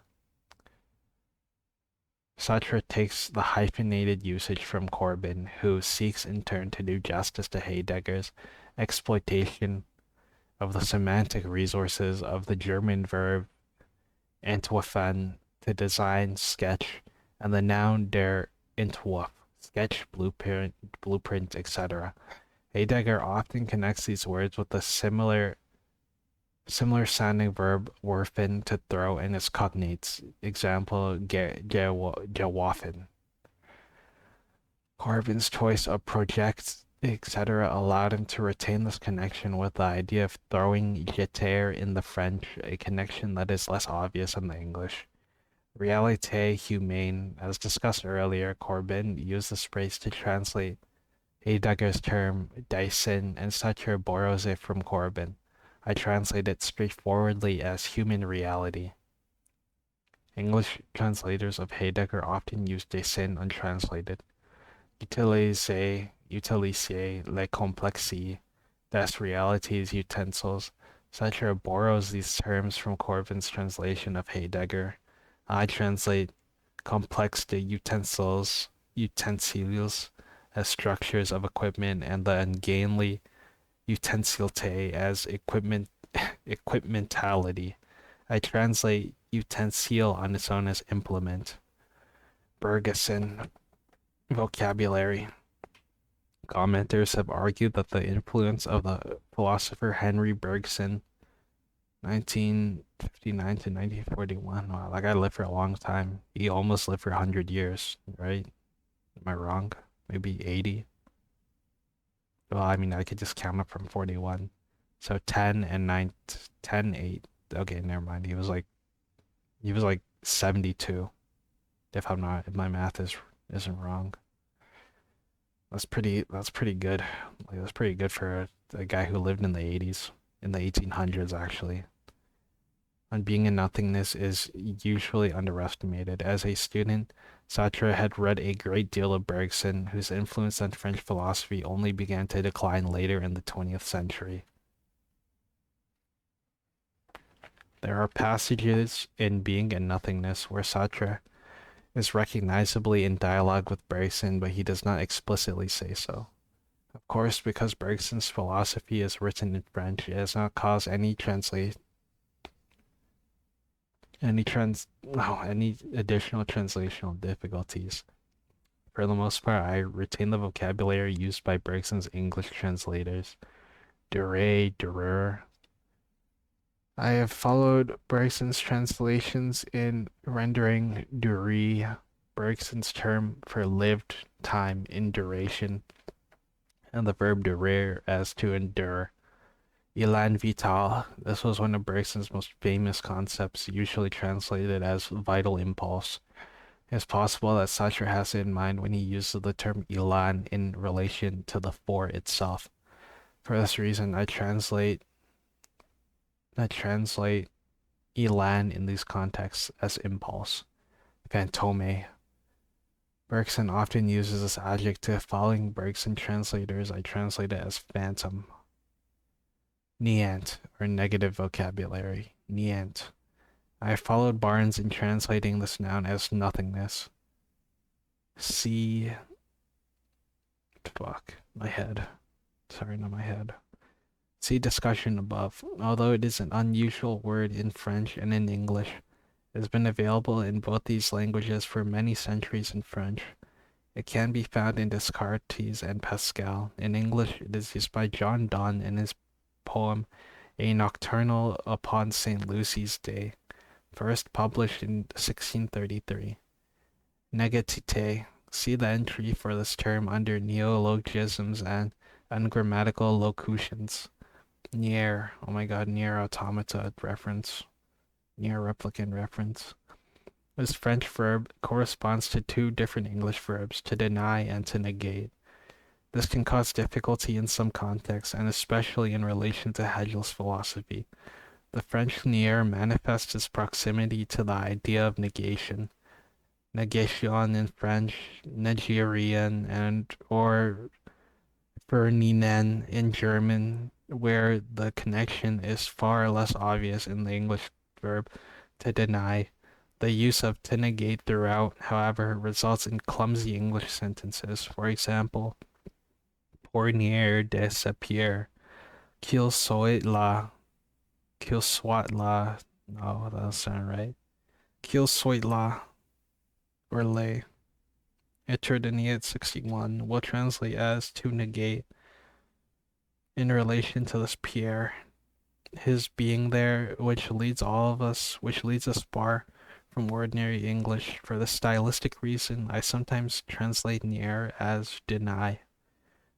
Sartre takes the hyphenated usage from Corbin, who seeks in turn to do justice to Heidegger's exploitation of the semantic resources of the German verb entwerfen, to design, sketch, and the noun der Entwurf, sketch, blueprint, etc. Heidegger often connects these words with the similar sounding verb werfen, to throw, and its cognates. Example, geworfen. Corbin's choice of project, etc. allowed him to retain this connection with the idea of throwing jeter in the French, a connection that is less obvious in the English. Réalité humaine, as discussed earlier, Corbin used this phrase to translate Heidegger's term Dyson, and Sartre borrows it from Corbin. I translate it straightforwardly as human reality. English translators of Heidegger often use Dyson untranslated. Utiliser, les complexes, des realities utensils. Sartre borrows these terms from Corbin's translation of Heidegger. I translate complex de utensils as structures of equipment, and the ungainly utensilite as equipmentality. I translate utensil on its own as implement. Bergson vocabulary. Commenters have argued that the influence of the philosopher Henry Bergson, 1959 to 1941. Wow, that guy lived for a long time. He almost lived for 100 years, right? Am I wrong? Maybe 80? Well, I mean, I could just count up from 41. So 10 and 9, 10, 8. Okay, never mind. He was like 72. If my math isn't wrong. That's pretty good. Like, that's pretty good for a guy who lived in the 80s, in the 1800s actually. And being in nothingness is usually underestimated. As a student, Sartre had read a great deal of Bergson, whose influence on French philosophy only began to decline later in the 20th century. There are passages in Being and Nothingness where Sartre is recognizably in dialogue with Bergson, but he does not explicitly say so. Of course, because Bergson's philosophy is written in French, it has not caused any additional translational difficulties. For the most part, I retain the vocabulary used by Bergson's English translators. Durer, Durer. I have followed Bergson's translations in rendering durée, Bergson's term for lived time in duration, and the verb durer as to endure. Elan vital. This was one of Bergson's most famous concepts, usually translated as vital impulse. It's possible that Sartre has it in mind when he uses the term elan in relation to the for itself. For this reason, I translate elan in these contexts as impulse. Fantôme. Bergson often uses this adjective. Following Bergson translators, I translate it as phantom. Niant, or negative vocabulary. Niant. I followed Barnes in translating this noun as nothingness. See. Fuck. My head. Sorry, not my head. See discussion above. Although it is an unusual word in French and in English, it has been available in both these languages for many centuries in French. It can be found in Descartes and Pascal. In English, it is used by John Donne in his poem A Nocturnal upon St. Lucy's Day, first published in 1633. Negatite. See the entry for this term under neologisms and ungrammatical locutions. Near, oh my god, near automata reference, near replicant reference. This French verb corresponds to two different English verbs, to deny and to negate. This can cause difficulty in some contexts, and especially in relation to Hegel's philosophy. The French nier manifests its proximity to the idea of negation. Negation in French, Nigerian, and or Verninen in German, where the connection is far less obvious in the English verb to deny. The use of to negate throughout, however, results in clumsy English sentences. For example, Pournier de Sapier, qu'il soit là, qu'il soit là. No, that doesn't sound right. Qu'il soit là, or lay. Eternity 61 will translate as to negate in relation to this Pierre, his being there, which leads us far from ordinary English. For this stylistic reason, I sometimes translate near as deny.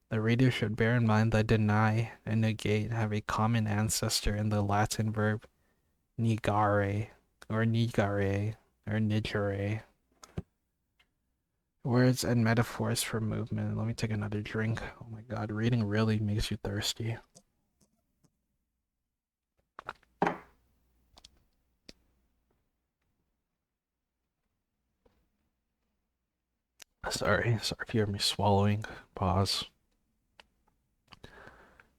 The reader should bear in mind that deny and negate have a common ancestor in the Latin verb negare, or nigare, or nigere. Words and metaphors for movement. Let me take another drink. Oh my god, reading really makes you thirsty. Sorry if you hear me swallowing. Pause.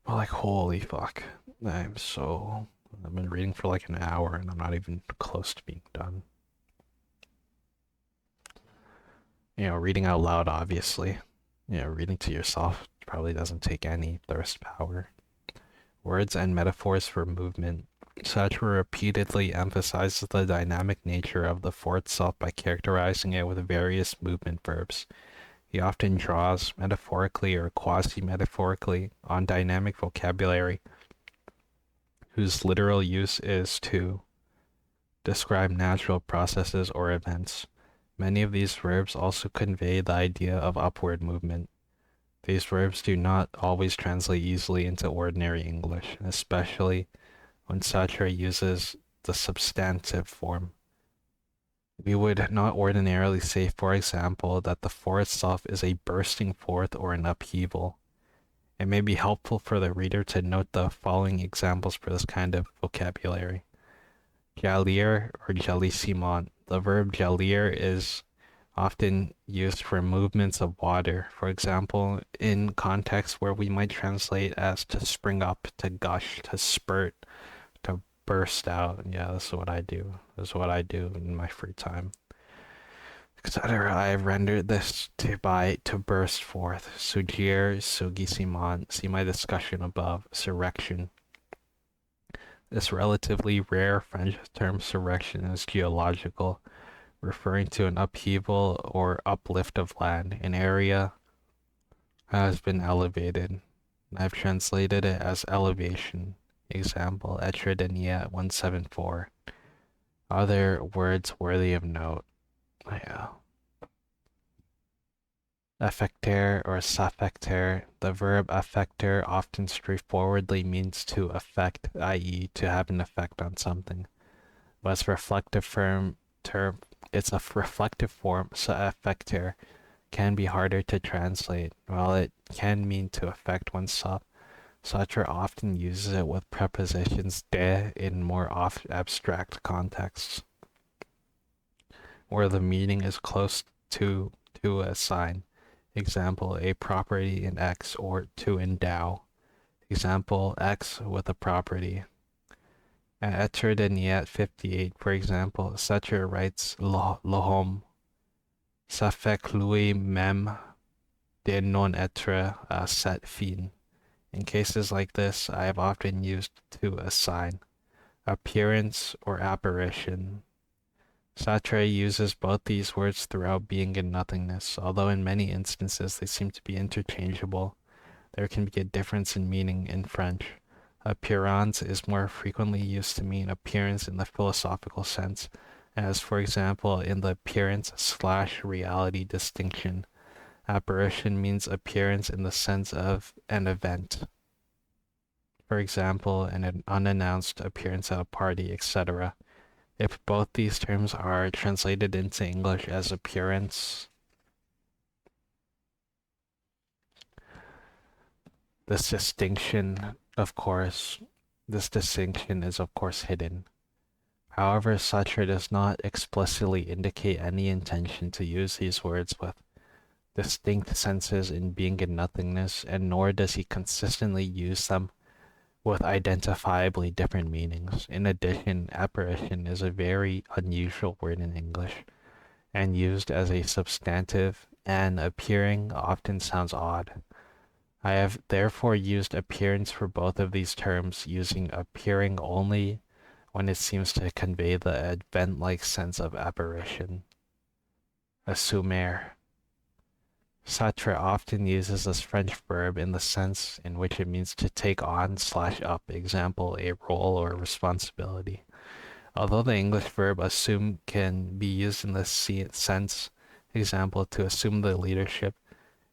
But like, holy fuck. I've been reading for like an hour and I'm not even close to being done. Reading out loud, obviously. Reading to yourself probably doesn't take any thirst power. Words and metaphors for movement. Sartre repeatedly emphasizes the dynamic nature of the for itself by characterizing it with various movement verbs. He often draws, metaphorically or quasi-metaphorically, on dynamic vocabulary, whose literal use is to describe natural processes or events. Many of these verbs also convey the idea of upward movement. These verbs do not always translate easily into ordinary English, especially when Sartre uses the substantive form. We would not ordinarily say, for example, that the for itself is a bursting forth or an upheaval. It may be helpful for the reader to note the following examples for this kind of vocabulary. Jalir or jalissement. The verb jalir is often used for movements of water. For example, in contexts where we might translate as to spring up, to gush, to spurt, to burst out. Yeah, this is what I do. This is what I do in my free time. Etc. I have rendered this to burst forth. Sugir, sugisimon. See my discussion above. Surrection. This relatively rare French term surrection is geological, referring to an upheaval or uplift of land. An area has been elevated. I've translated it as elevation. Example, Etre de Niet 174. Other words worthy of note. Yeah. Affecter or suffecter. The verb affecter often straightforwardly means to affect, i.e., to have an effect on something. But its reflective term, it's a reflective form, so affecter can be harder to translate. While it can mean to affect oneself, Sartre often uses it with prepositions de in more abstract contexts, where the meaning is close to a sign. Example, a property in X, or to endow. Example, X with a property. At Etre de Niet 58, for example, Sartre writes l'homme. Ça fait que lui-même de non être à cette fin. In cases like this, I have often used to assign appearance or apparition. Sartre uses both these words throughout Being and Nothingness, although in many instances they seem to be interchangeable. There can be a difference in meaning in French. Appearance is more frequently used to mean appearance in the philosophical sense, as for example in the appearance/reality distinction. Apparition means appearance in the sense of an event. For example, an unannounced appearance at a party, etc. If both these terms are translated into English as appearance, this distinction is of course hidden. However, Sartre does not explicitly indicate any intention to use these words with distinct senses in Being and Nothingness, and nor does he consistently use them with identifiably different meanings. In addition, apparition is a very unusual word in English, and used as a substantive, and appearing often sounds odd. I have therefore used appearance for both of these terms, using appearing only when it seems to convey the event-like sense of apparition. Assumer. Sartre often uses this French verb in the sense in which it means to take on/up, example, a role or responsibility. Although the English verb assume can be used in this sense, example, to assume the leadership,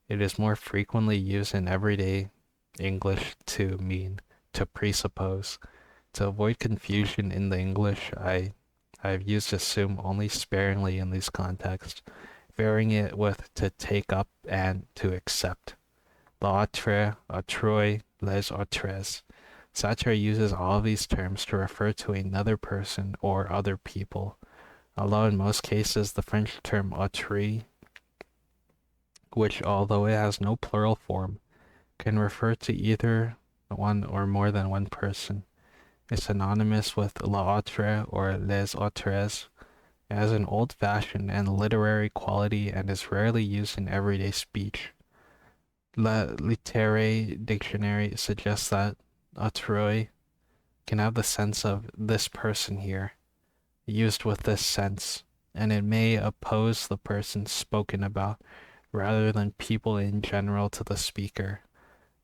it is more frequently used in everyday English to mean to presuppose. To avoid confusion in the English, I've used assume only sparingly in these contexts, varying it with to take up and to accept. L'autre, autrui, les autres. Sartre uses all of these terms to refer to another person or other people, although in most cases the French term autrui, which although it has no plural form, can refer to either one or more than one person, is synonymous with l'autre or les autres. It has an old-fashioned and literary quality and is rarely used in everyday speech. La Littéraire dictionary suggests that autrui can have the sense of this person here, used with this sense, and it may oppose the person spoken about rather than people in general to the speaker.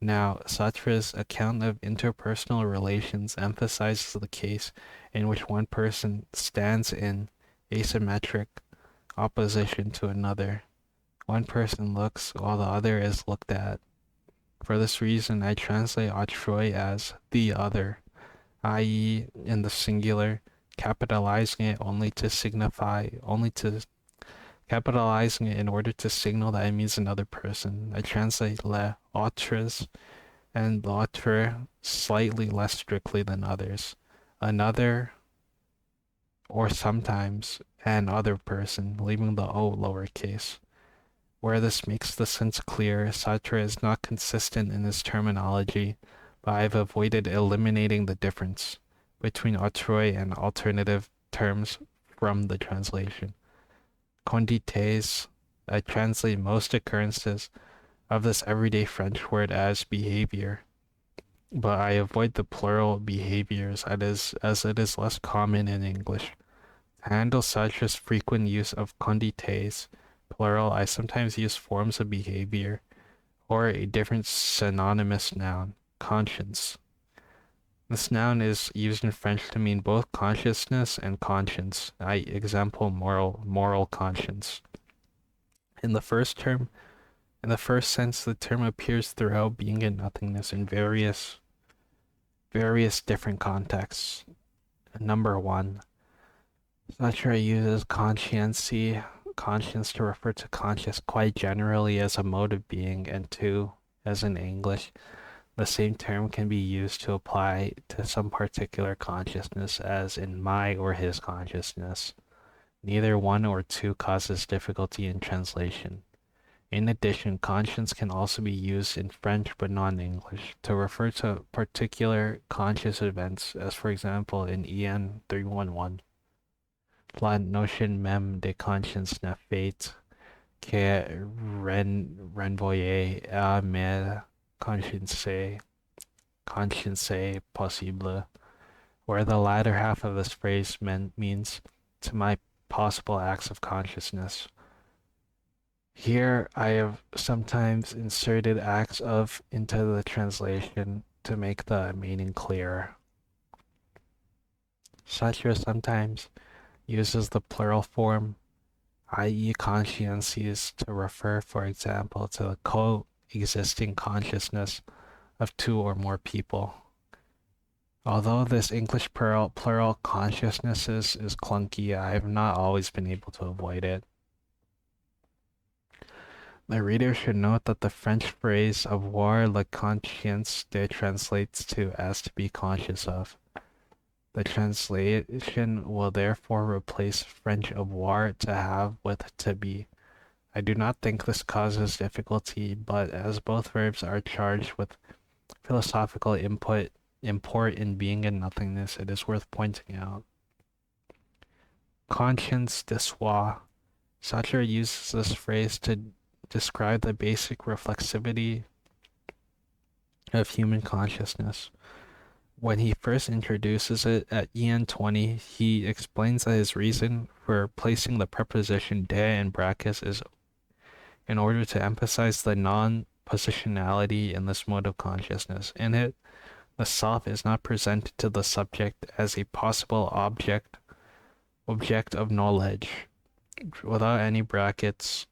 Now, Sartre's account of interpersonal relations emphasizes the case in which one person stands in asymmetric opposition to another. One person looks while the other is looked at. For this reason, I translate autrui as the other, i.e., in the singular, capitalizing it capitalizing it in order to signal that it means another person. I translate les autres and l'autre slightly less strictly than others. Another, or sometimes an other person, leaving the O lowercase. Where this makes the sense clear, Sartre is not consistent in his terminology, but I've avoided eliminating the difference between autrui and alternative terms from the translation. Condites, I translate most occurrences of this everyday French word as behavior, but I avoid the plural behaviors as it is less common in English. To handle Sartre's frequent use of condites, plural, I sometimes use forms of behavior or a different synonymous noun, conscience. This noun is used in French to mean both consciousness and conscience, example moral conscience. In the first sense, the term appears throughout Being and Nothingness in various different contexts. Number one, Sartre uses conscience to refer to conscious quite generally as a mode of being, and two, as in English, the same term can be used to apply to some particular consciousness as in my or his consciousness. Neither one or two causes difficulty in translation. In addition, conscience can also be used in French but not in English to refer to particular conscious events, as for example in EN 311. La notion même de conscience ne fait que renvoyer à mes consciences possible, where the latter half of this phrase means to my possible acts of consciousness. Here I have sometimes inserted acts of into the translation to make the meaning clearer. Sartre sometimes uses the plural form, i.e. consciences, to refer, for example, to the coexisting consciousness of two or more people. Although this English plural consciousnesses is clunky, I have not always been able to avoid it. The reader should note that the French phrase avoir la conscience de translates to as to be conscious of. The translation will therefore replace French avoir to have with to be. I do not think this causes difficulty, but as both verbs are charged with philosophical import in Being and Nothingness, it is worth pointing out. Conscience de soi. Sartre uses this phrase to describe the basic reflexivity of human consciousness. When he first introduces it at EN 20, he explains that his reason for placing the preposition de in brackets is in order to emphasize the non-positionality in this mode of consciousness. In it, the self is not presented to the subject as a possible object of knowledge. Without any brackets,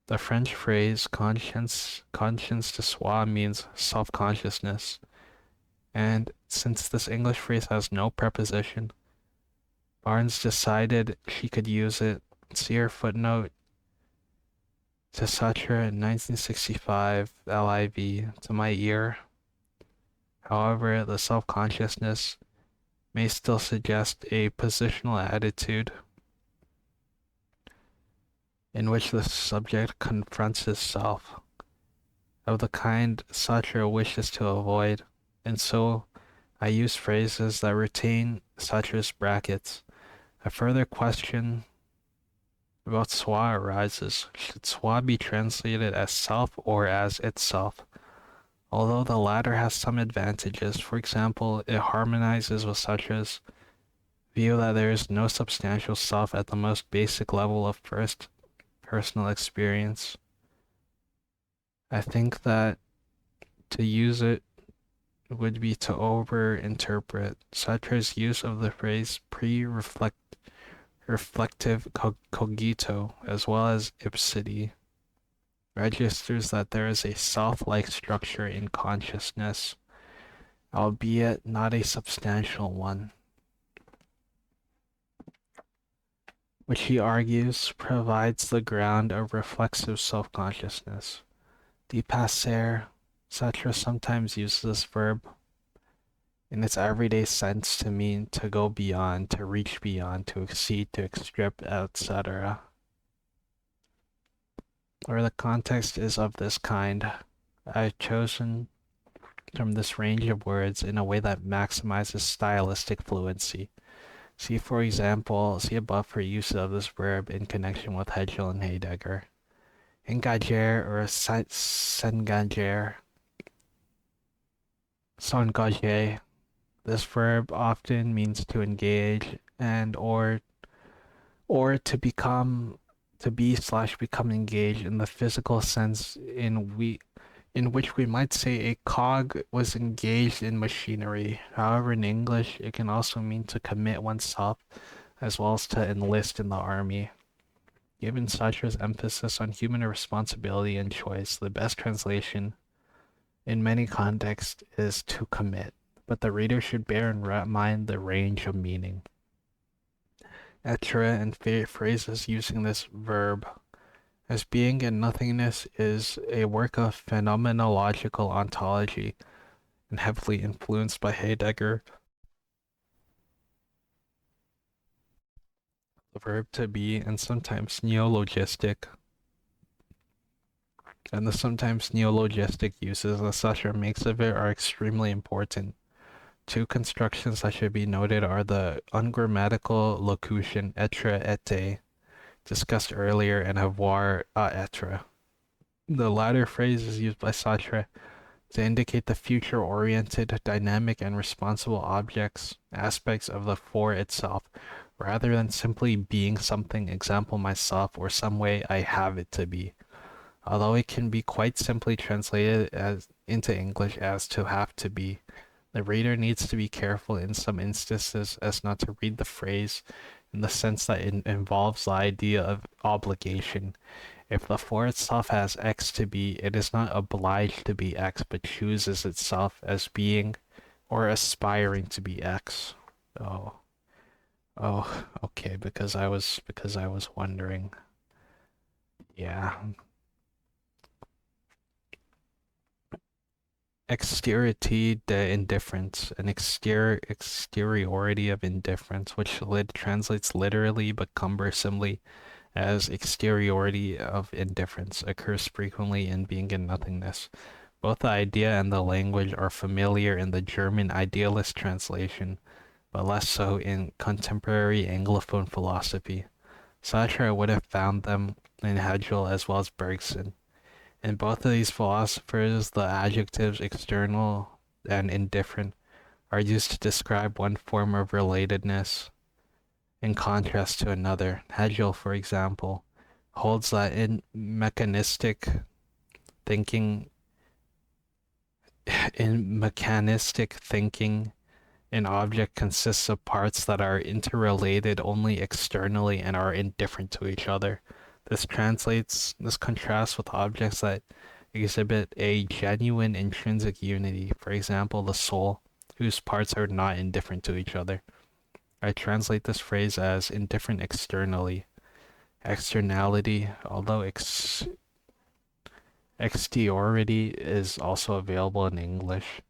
the French phrase conscience de soi means self-consciousness, and since this English phrase has no preposition, Barnes decided she could use it. See her footnote to Sartre in 1965, LIV, to my ear. However, the self-consciousness may still suggest a positional attitude in which the subject confronts his self, of the kind Sartre wishes to avoid, and so I use phrases that retain Sartre's brackets. A further question about soi arises. Should soi be translated as self or as itself? Although the latter has some advantages, for example, it harmonizes with Sartre's view that there is no substantial self at the most basic level of first personal experience. I think that to use it would be to over-interpret Sartre's use of the phrase reflective cogito, as well as ipsity, registers that there is a self-like structure in consciousness. albeit not a substantial one, which he argues provides the ground of reflexive self-consciousness. Dépasser, Sartre sometimes uses this verb in its everyday sense to mean to go beyond, to reach beyond, to exceed, to outstrip, etc. Or the context is of this kind. I've chosen from this range of words in a way that maximizes stylistic fluency. See, for example, see above for use of this verb in connection with Hegel and Heidegger. Engager or s'engager, s'engager. This verb often means to engage and or to become to be slash become engaged in the physical sense in which we might say a cog was engaged in machinery. However, in English, it can also mean to commit oneself as well as to enlist in the army. Given Sartre's emphasis on human responsibility and choice, the best translation in many contexts is to commit, but the reader should bear in mind the range of meaning. Etre and phrases using this verb as being and nothingness is a work of phenomenological ontology and heavily influenced by Heidegger. The verb to be and sometimes neologistic and the sometimes neologistic uses that Sartre makes of it are extremely important. Two constructions that should be noted are the ungrammatical locution être été, discussed earlier, and avoir à être. The latter phrase is used by Sartre to indicate the future-oriented, dynamic, and responsible aspects of the for itself, rather than simply being something, example myself, or some way I have it to be. Although it can be quite simply translated into English as to have to be, the reader needs to be careful in some instances as not to read the phrase in the sense that it involves the idea of obligation. If the for itself has X to be, it is not obliged to be X, but chooses itself as being or aspiring to be X. Oh. Oh, okay, because I was wondering. Yeah. Exteriority de indifference, an exteriority of indifference, which translates literally but cumbersomely as exteriority of indifference, occurs frequently in Being and Nothingness. Both the idea and the language are familiar in the German idealist translation, but less so in contemporary Anglophone philosophy. Sartre would have found them in Hegel as well as Bergson. In both of these philosophers, the adjectives external and indifferent are used to describe one form of relatedness in contrast to another. Hegel, for example, holds that in mechanistic thinking, an object consists of parts that are interrelated only externally and are indifferent to each other. This contrasts with objects that exhibit a genuine intrinsic unity, for example, the soul, whose parts are not indifferent to each other. I translate this phrase as indifferent externally. Externality, although exteriority is also available in English.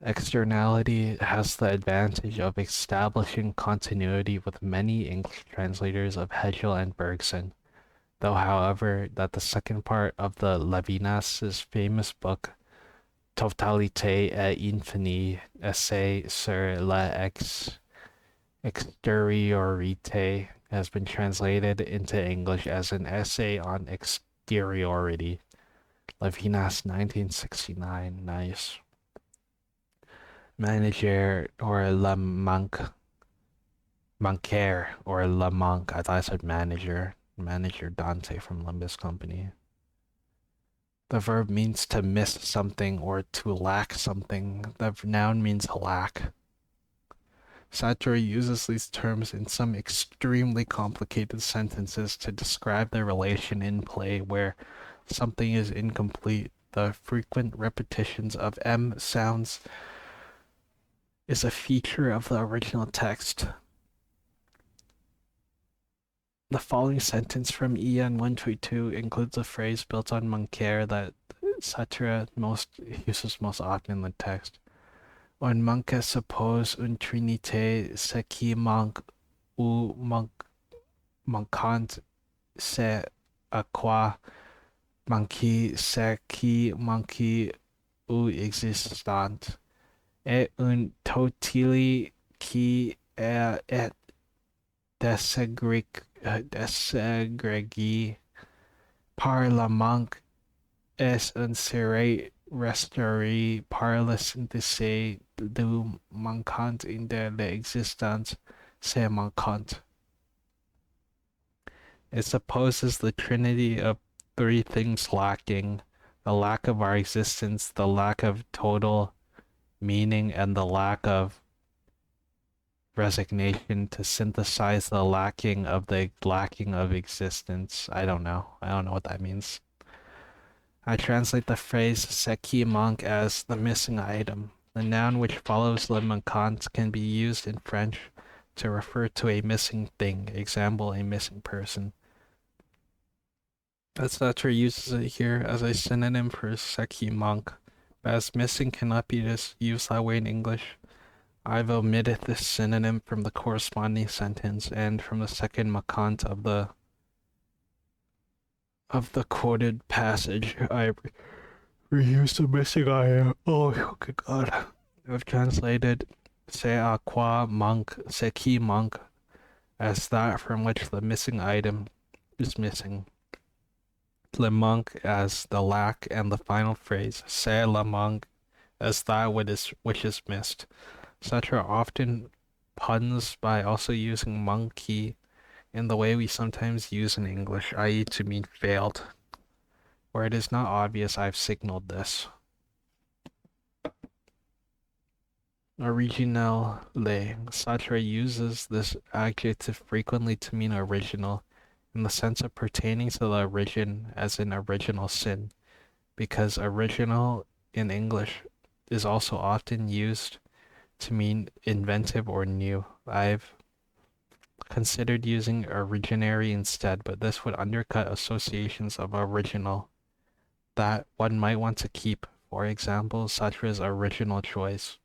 Externality has the advantage of establishing continuity with many English translators of Hegel and Bergson, though however that the second part of the Levinas's famous book Totalité et Infinie, Essai sur exteriorité, has been translated into English as an essay on exteriority. Levinas, 1969. Nice. Manager or manquer or la manque. I thought I said manager. Manager Dante from Limbus Company. The verb means to miss something or to lack something. The noun means lack. Sartre uses these terms in some extremely complicated sentences to describe the relation in play where something is incomplete. The frequent repetitions of M sounds is a feature of the original text. The following sentence from EN 122 includes a phrase built on Moncaire that Sartre uses most often in the text. On manque suppose une trinité ce qui manque ou manquant c'est à quoi manquer ce qui manque ou existant et une totalité qui est désagrégée par la manque est un serait restauré par la synthèse du manquant de l'existence c'est manquant. It supposes the trinity of three things lacking: the lack of our existence, the lack of total meaning, and the lack of resignation to synthesize the lacking of existence. I don't know. I don't know what that means. I translate the phrase ce qui manque as the missing item. The noun which follows le manquant can be used in French to refer to a missing thing, example, a missing person. Etc. uses it here as a synonym for ce qui manque, but as missing cannot be just used that way in English, I've omitted this synonym from the corresponding sentence and from the second manquant of the quoted passage. I reused the missing item. Oh, good God. I've translated c'est à quoi manque, ce qui manque, as that from which the missing item is missing. Le manque as the lack, and the final phrase c'est le manque as that which is missed. Such are often puns by also using monkey in the way we sometimes use in English, i.e. to mean failed. Where it is not obvious, I've signaled this. Originale. Sartre uses this adjective frequently to mean original, in the sense of pertaining to the origin as in original sin, because original in English is also often used to mean inventive or new. I've considered using originary instead, but this would undercut associations of original that one might want to keep. For example, Sartre's original choice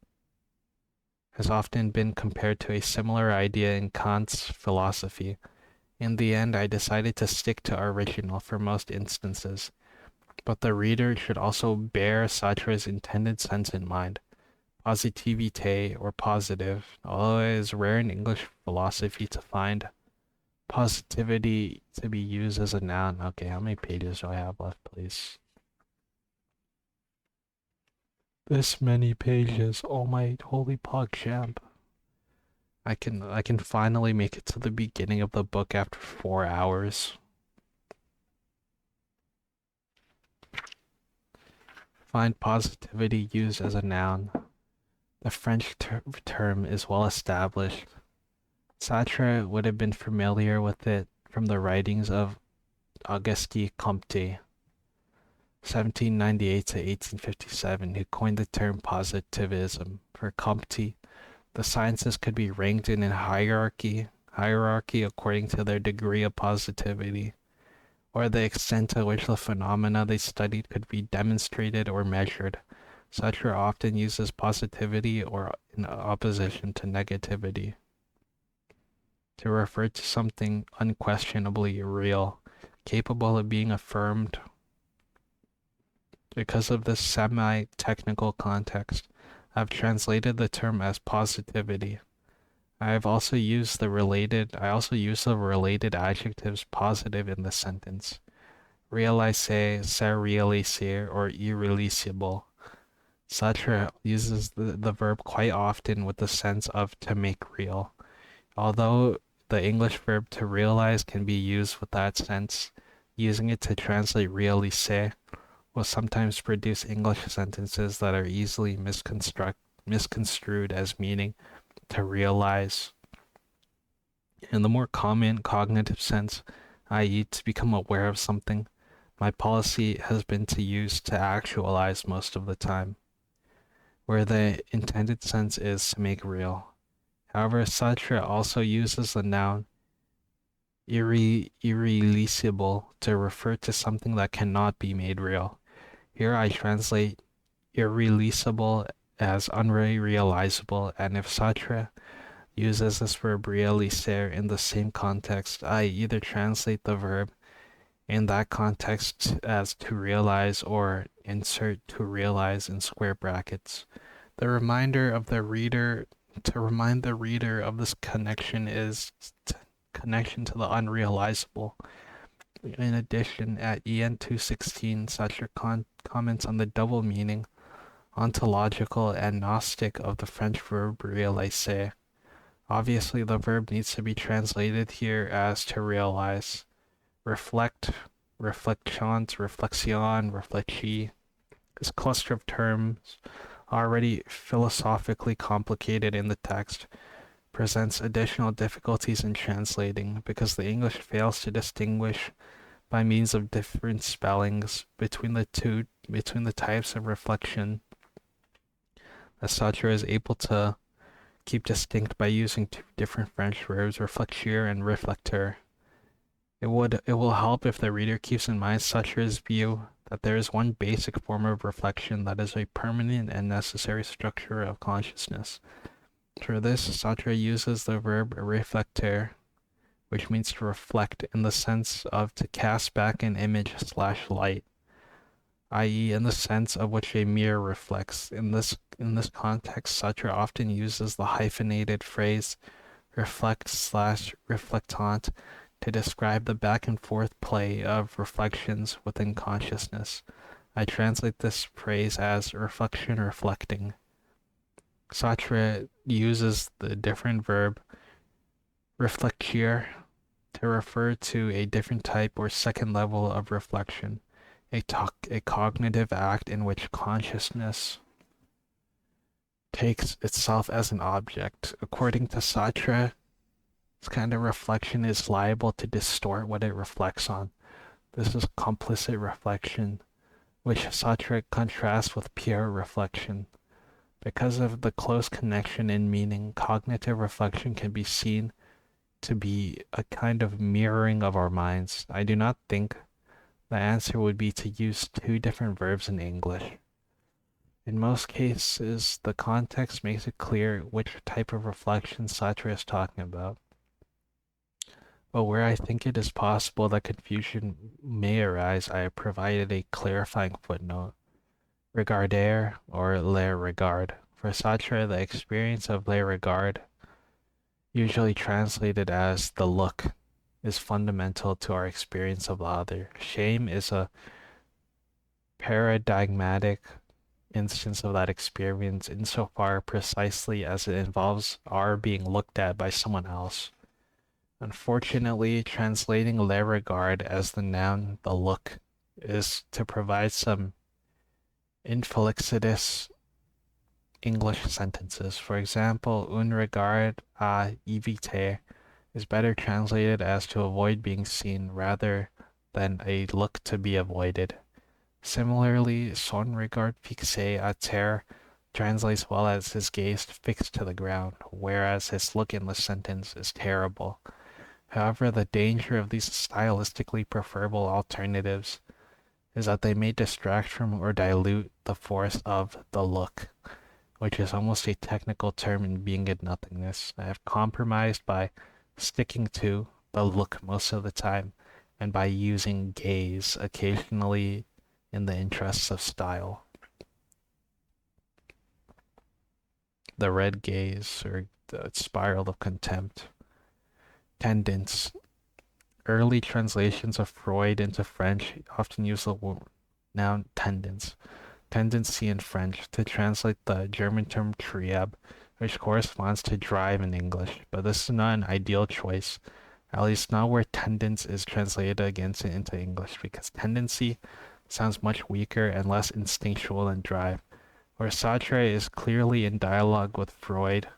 has often been compared to a similar idea in Kant's philosophy. In the end, I decided to stick to original for most instances, but the reader should also bear Sartre's intended sense in mind. Positivité, or positive, although it is rare in English philosophy to find positivity to be used as a noun. Okay, how many pages do I have left, please? This many pages. Oh my holy PogChamp. I can finally make it to the beginning of the book after 4 hours. Find positivity used as a noun. The French term is well established. Sartre would have been familiar with it from the writings of Auguste Comte, 1798 to 1857, who coined the term positivism. For Comte, the sciences could be ranked in a hierarchy according to their degree of positivity, or the extent to which the phenomena they studied could be demonstrated or measured. Sartre often uses positivity or in opposition to negativity to refer to something unquestionably real, capable of being affirmed. Because of this semi-technical context, I've translated the term as positivity. I also use the related adjectives positive in the sentence. Réaliser, se réaliser, or irrealistible. Sartre uses the verb quite often with the sense of to make real. Although the English verb to realize can be used with that sense, using it to translate réaliser will sometimes produce English sentences that are easily misconstrued as meaning to realize. In the more common cognitive sense, i.e. to become aware of something, my policy has been to use to actualize most of the time. where the intended sense is to make real. However, Sartre also uses the noun irreleasable to refer to something that cannot be made real. Here I translate irreleasable as unrealizable, and if Sartre uses this verb realiser in the same context, I either translate the verb in that context as to realize or insert to realize in square brackets. The reminder of the reader to remind the reader of this connection is connection to the unrealizable. In addition, at EN 216, Sartre comments on the double meaning, ontological and gnostic, of the French verb réaliser. Obviously, the verb needs to be translated here as to realize. Reflect, reflections, reflexion, reflecti. This cluster of terms, already philosophically complicated in the text, presents additional difficulties in translating because the English fails to distinguish by means of different spellings between the types of reflection that Sartre is able to keep distinct by using two different French verbs, réfléchir and réflecteur. It will help if the reader keeps in mind Sartre's view that there is one basic form of reflection that is a permanent and necessary structure of consciousness. For this, Sartre uses the verb réflecter, which means to reflect in the sense of to cast back an image / light, i.e. in the sense of which a mirror reflects. In this context, Sartre often uses the hyphenated phrase reflect / reflectant to describe the back and forth play of reflections within consciousness. I translate this phrase as reflection reflecting. Sartre uses the different verb réfléchir to refer to a different type or second level of reflection, a cognitive act in which consciousness takes itself as an object. According to Sartre, this kind of reflection is liable to distort what it reflects on. This is complicit reflection, which Sartre contrasts with pure reflection. Because of the close connection in meaning, cognitive reflection can be seen to be a kind of mirroring of our minds. I do not think the answer would be to use two different verbs in English. In most cases, the context makes it clear which type of reflection Sartre is talking about. But where I think it is possible that confusion may arise, I have provided a clarifying footnote. Regarder or le regard. For Sartre, the experience of le regard, usually translated as the look, is fundamental to our experience of the other. Shame is a paradigmatic instance of that experience insofar precisely as it involves our being looked at by someone else. Unfortunately, translating le regard as the noun the look is to provide some infelicitous English sentences. For example, un regard à éviter is better translated as to avoid being seen rather than a look to be avoided. Similarly, son regard fixé à terre translates well as his gaze fixed to the ground, whereas his look in the sentence is terrible. However, the danger of these stylistically preferable alternatives is that they may distract from or dilute the force of the look, which is almost a technical term in being in nothingness. I have compromised by sticking to the look most of the time and by using gaze occasionally in the interests of style. The red gaze or the spiral of contempt. Tendance. Early translations of Freud into French often use the noun tendance, tendency in French, to translate the German term Trieb, which corresponds to drive in English, but this is not an ideal choice, at least not where tendance is translated against it into English, because tendency sounds much weaker and less instinctual than drive, where Sartre is clearly in dialogue with Freud.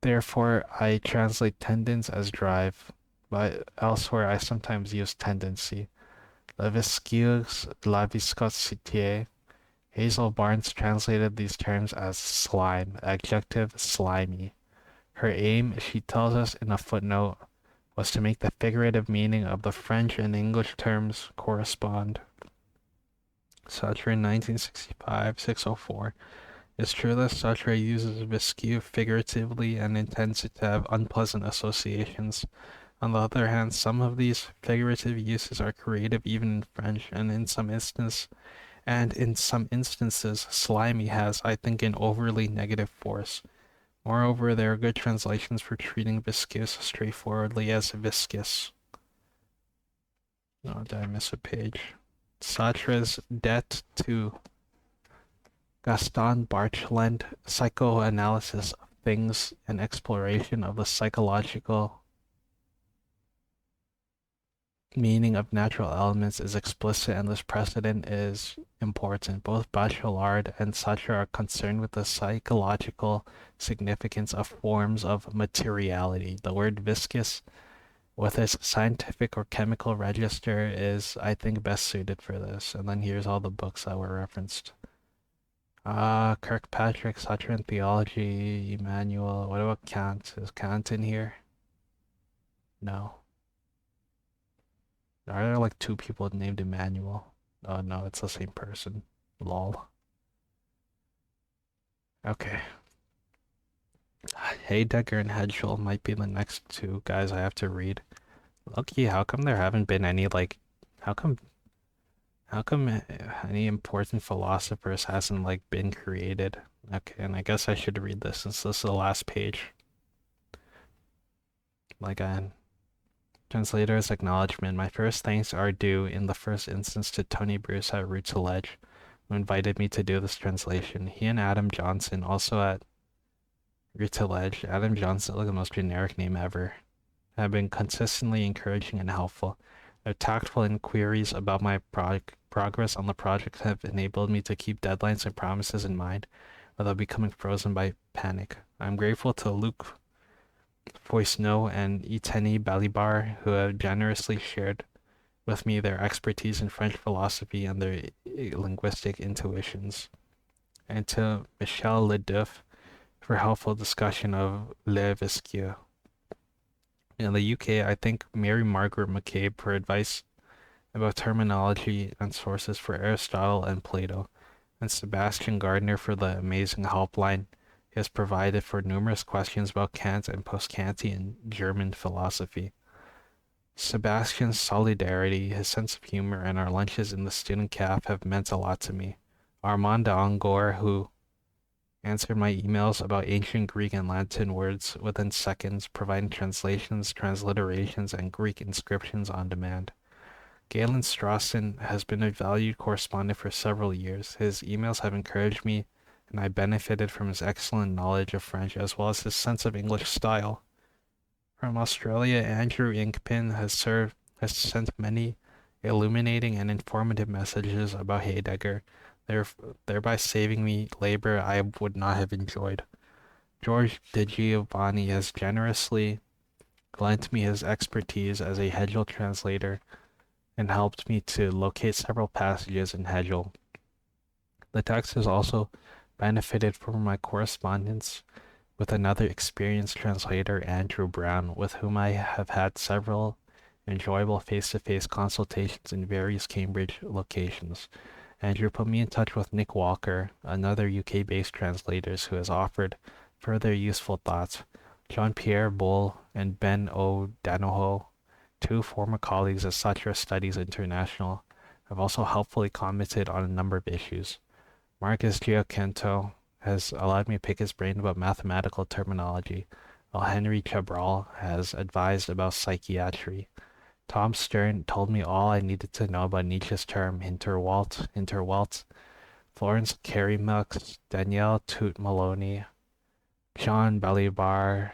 Therefore, I translate tendance as drive, but elsewhere I sometimes use tendency. La viscosité, Hazel Barnes translated these terms as slime, adjective slimy. Her aim, she tells us in a footnote, was to make the figurative meaning of the French and English terms correspond. Sartre in 1965, 604. It's true that Sartre uses viscu figuratively and intends it to have unpleasant associations. On the other hand, some of these figurative uses are creative even in French, and in some instances, slimy has, I think, an overly negative force. Moreover, there are good translations for treating viscous straightforwardly as viscous. Oh, did I miss a page? Sartre's debt to Gaston Bachelard, psychoanalysis of things and exploration of the psychological meaning of natural elements is explicit, and this precedent is important. Both Bachelard and Sartre are concerned with the psychological significance of forms of materiality. The word viscous, with its scientific or chemical register, is, I think, best suited for this. And then here's all the books that were referenced. Kirkpatrick, Sartre in Theology, Emmanuel. What about Kant? Is Kant in here? No. Are there like two people named Emmanuel? Oh no, it's the same person. Lol. Okay. Heidegger and Heschel might be the next two guys I have to read. Lucky, how come there haven't been any like, how come, how come any important philosophers hasn't like been created? Okay, and I guess I should read this since this is the last page. Like a translator's acknowledgement. My first thanks are due in the first instance to Tony Bruce at Roots Ledge, who invited me to do this translation. He and Adam Johnson, also at Roots Ledge, Adam Johnson, like the most generic name ever, have been consistently encouraging and helpful. Their tactful inquiries about my progress on the project have enabled me to keep deadlines and promises in mind without becoming frozen by panic. I'm grateful to Luc Foisneau and Iteni Balibar, who have generously shared with me their expertise in French philosophy and their linguistic intuitions, and to Michel Ledouf for helpful discussion of Le Visqueux. In the UK, I thank Mary Margaret McCabe for advice about terminology and sources for Aristotle and Plato, and Sebastian Gardner for the amazing helpline he has provided for numerous questions about Kant and post-Kantian German philosophy. Sebastian's solidarity, his sense of humor, and our lunches in the student cafe have meant a lot to me. Armand Angor, who answered my emails about ancient Greek and Latin words within seconds, providing translations, transliterations, and Greek inscriptions on demand. Galen Strawson has been a valued correspondent for several years. His emails have encouraged me, and I benefited from his excellent knowledge of French as well as his sense of English style. From Australia, Andrew Inkpin has sent many illuminating and informative messages about Heidegger, thereby saving me labor I would not have enjoyed. George De Giovanni has generously lent me his expertise as a Hegel translator and helped me to locate several passages in Hegel. The text has also benefited from my correspondence with another experienced translator, Andrew Brown, with whom I have had several enjoyable face-to-face consultations in various Cambridge locations. Andrew put me in touch with Nick Walker, another UK-based translator who has offered further useful thoughts. Jean-Pierre Bull and Ben O'Danoho, two former colleagues at Sartre Studies International, have also helpfully commented on a number of issues. Marcus Giacinto has allowed me to pick his brain about mathematical terminology, while Henry Cabral has advised about psychiatry. Tom Stern told me all I needed to know about Nietzsche's term Hinterwelt. Florence Carey-Milks, Danielle Toot Maloney, Jean Balibar,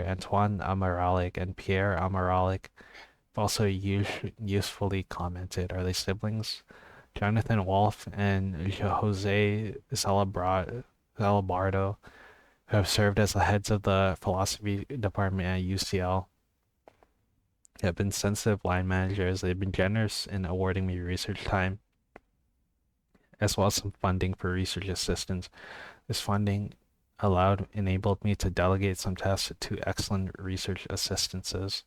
Antoine Amaralik, and Pierre Amaralik have also usefully commented. Are they siblings? Jonathan Wolfe and Jose Salabardo, who have served as the heads of the philosophy department at UCL, have been sensitive line managers. They've been generous in awarding me research time as well as some funding for research assistance. This funding enabled me to delegate some tasks to excellent research assistances,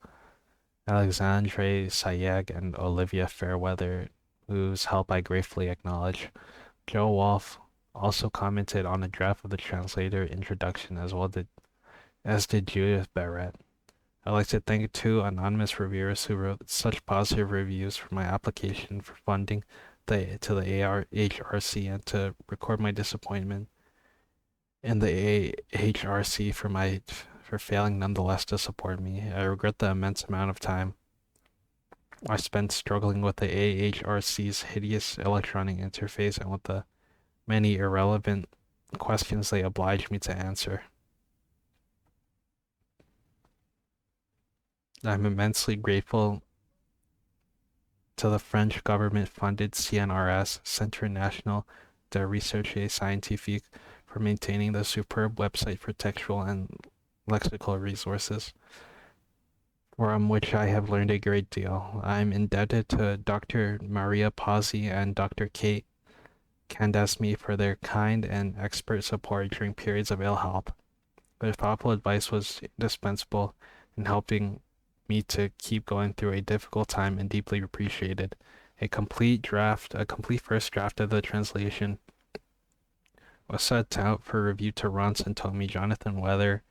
Alexandre Sayeg and Olivia Fairweather, whose help I gratefully acknowledge. Joe Wolf also commented on a draft of the translator introduction as did Judith Barrett. I'd like to thank two anonymous reviewers who wrote such positive reviews for my application for funding to the AHRC and to record my disappointment in the AHRC for failing nonetheless to support me. I regret the immense amount of time I spent struggling with the AHRC's hideous electronic interface and with the many irrelevant questions they obliged me to answer. I'm immensely grateful to the French government-funded CNRS, Centre National de Recherche Scientifique, for maintaining the superb website for textual and lexical resources, from which I have learned a great deal. I'm indebted to Dr. Maria Pazzi and Dr. Kate Candesme for their kind and expert support during periods of ill health. Their thoughtful advice was indispensable in helping me to keep going through a difficult time and deeply appreciated. A complete first draft of the translation was sent out for review to Ron Santomi, Jonathan Weather,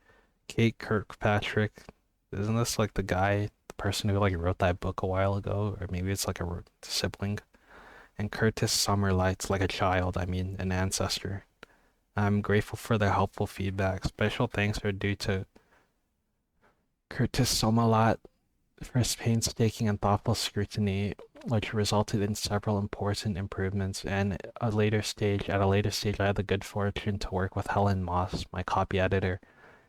Kate Kirkpatrick. Isn't this like the person who like wrote that book a while ago? Or maybe it's like a sibling. And Curtis Summerlights, like a child, an ancestor. I'm grateful for their helpful feedback. Special thanks are due to Curtis Somalat for his painstaking and thoughtful scrutiny, which resulted in several important improvements. And at a later stage, I had the good fortune to work with Helen Moss, my copy editor.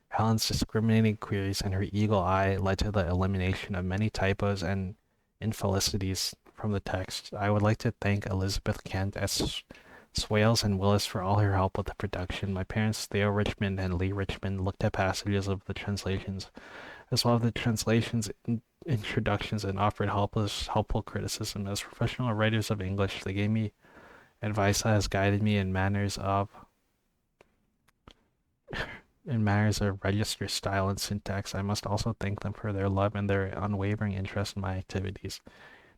Helen's discriminating queries and her eagle eye led to the elimination of many typos and infelicities from the text. I would like to thank Elizabeth Kent as Swales and Willis for all her help with the production. My parents, Theo Richmond and Lee Richmond, looked at passages of the translations, as well as the translations introductions, and offered helpful criticism. As professional writers of English, they gave me advice that has guided me in manners of register style and syntax. I must also thank them for their love and their unwavering interest in my activities.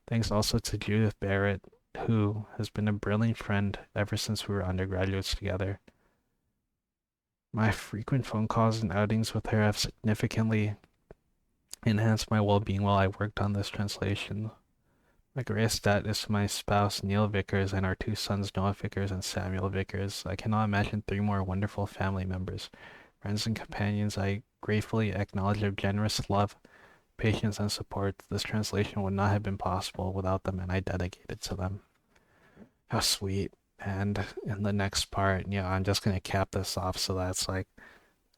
Thanks also to Judith Barrett, who has been a brilliant friend ever since we were undergraduates together. My frequent phone calls and outings with her have significantly enhanced my well-being while I worked on this translation. My greatest debt is to my spouse, Neil Vickers, and our two sons, Noah Vickers and Samuel Vickers. I cannot imagine three more wonderful family members, friends, and companions. I gratefully acknowledge their generous love, patience, and support. This translation would not have been possible without them, and I dedicate it to them. How sweet. And in the next part, I'm just gonna cap this off so that's like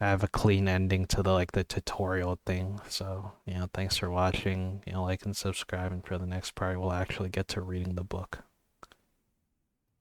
I have a clean ending to the tutorial thing. So, thanks for watching. Like and subscribe, and for the next part we'll actually get to reading the book.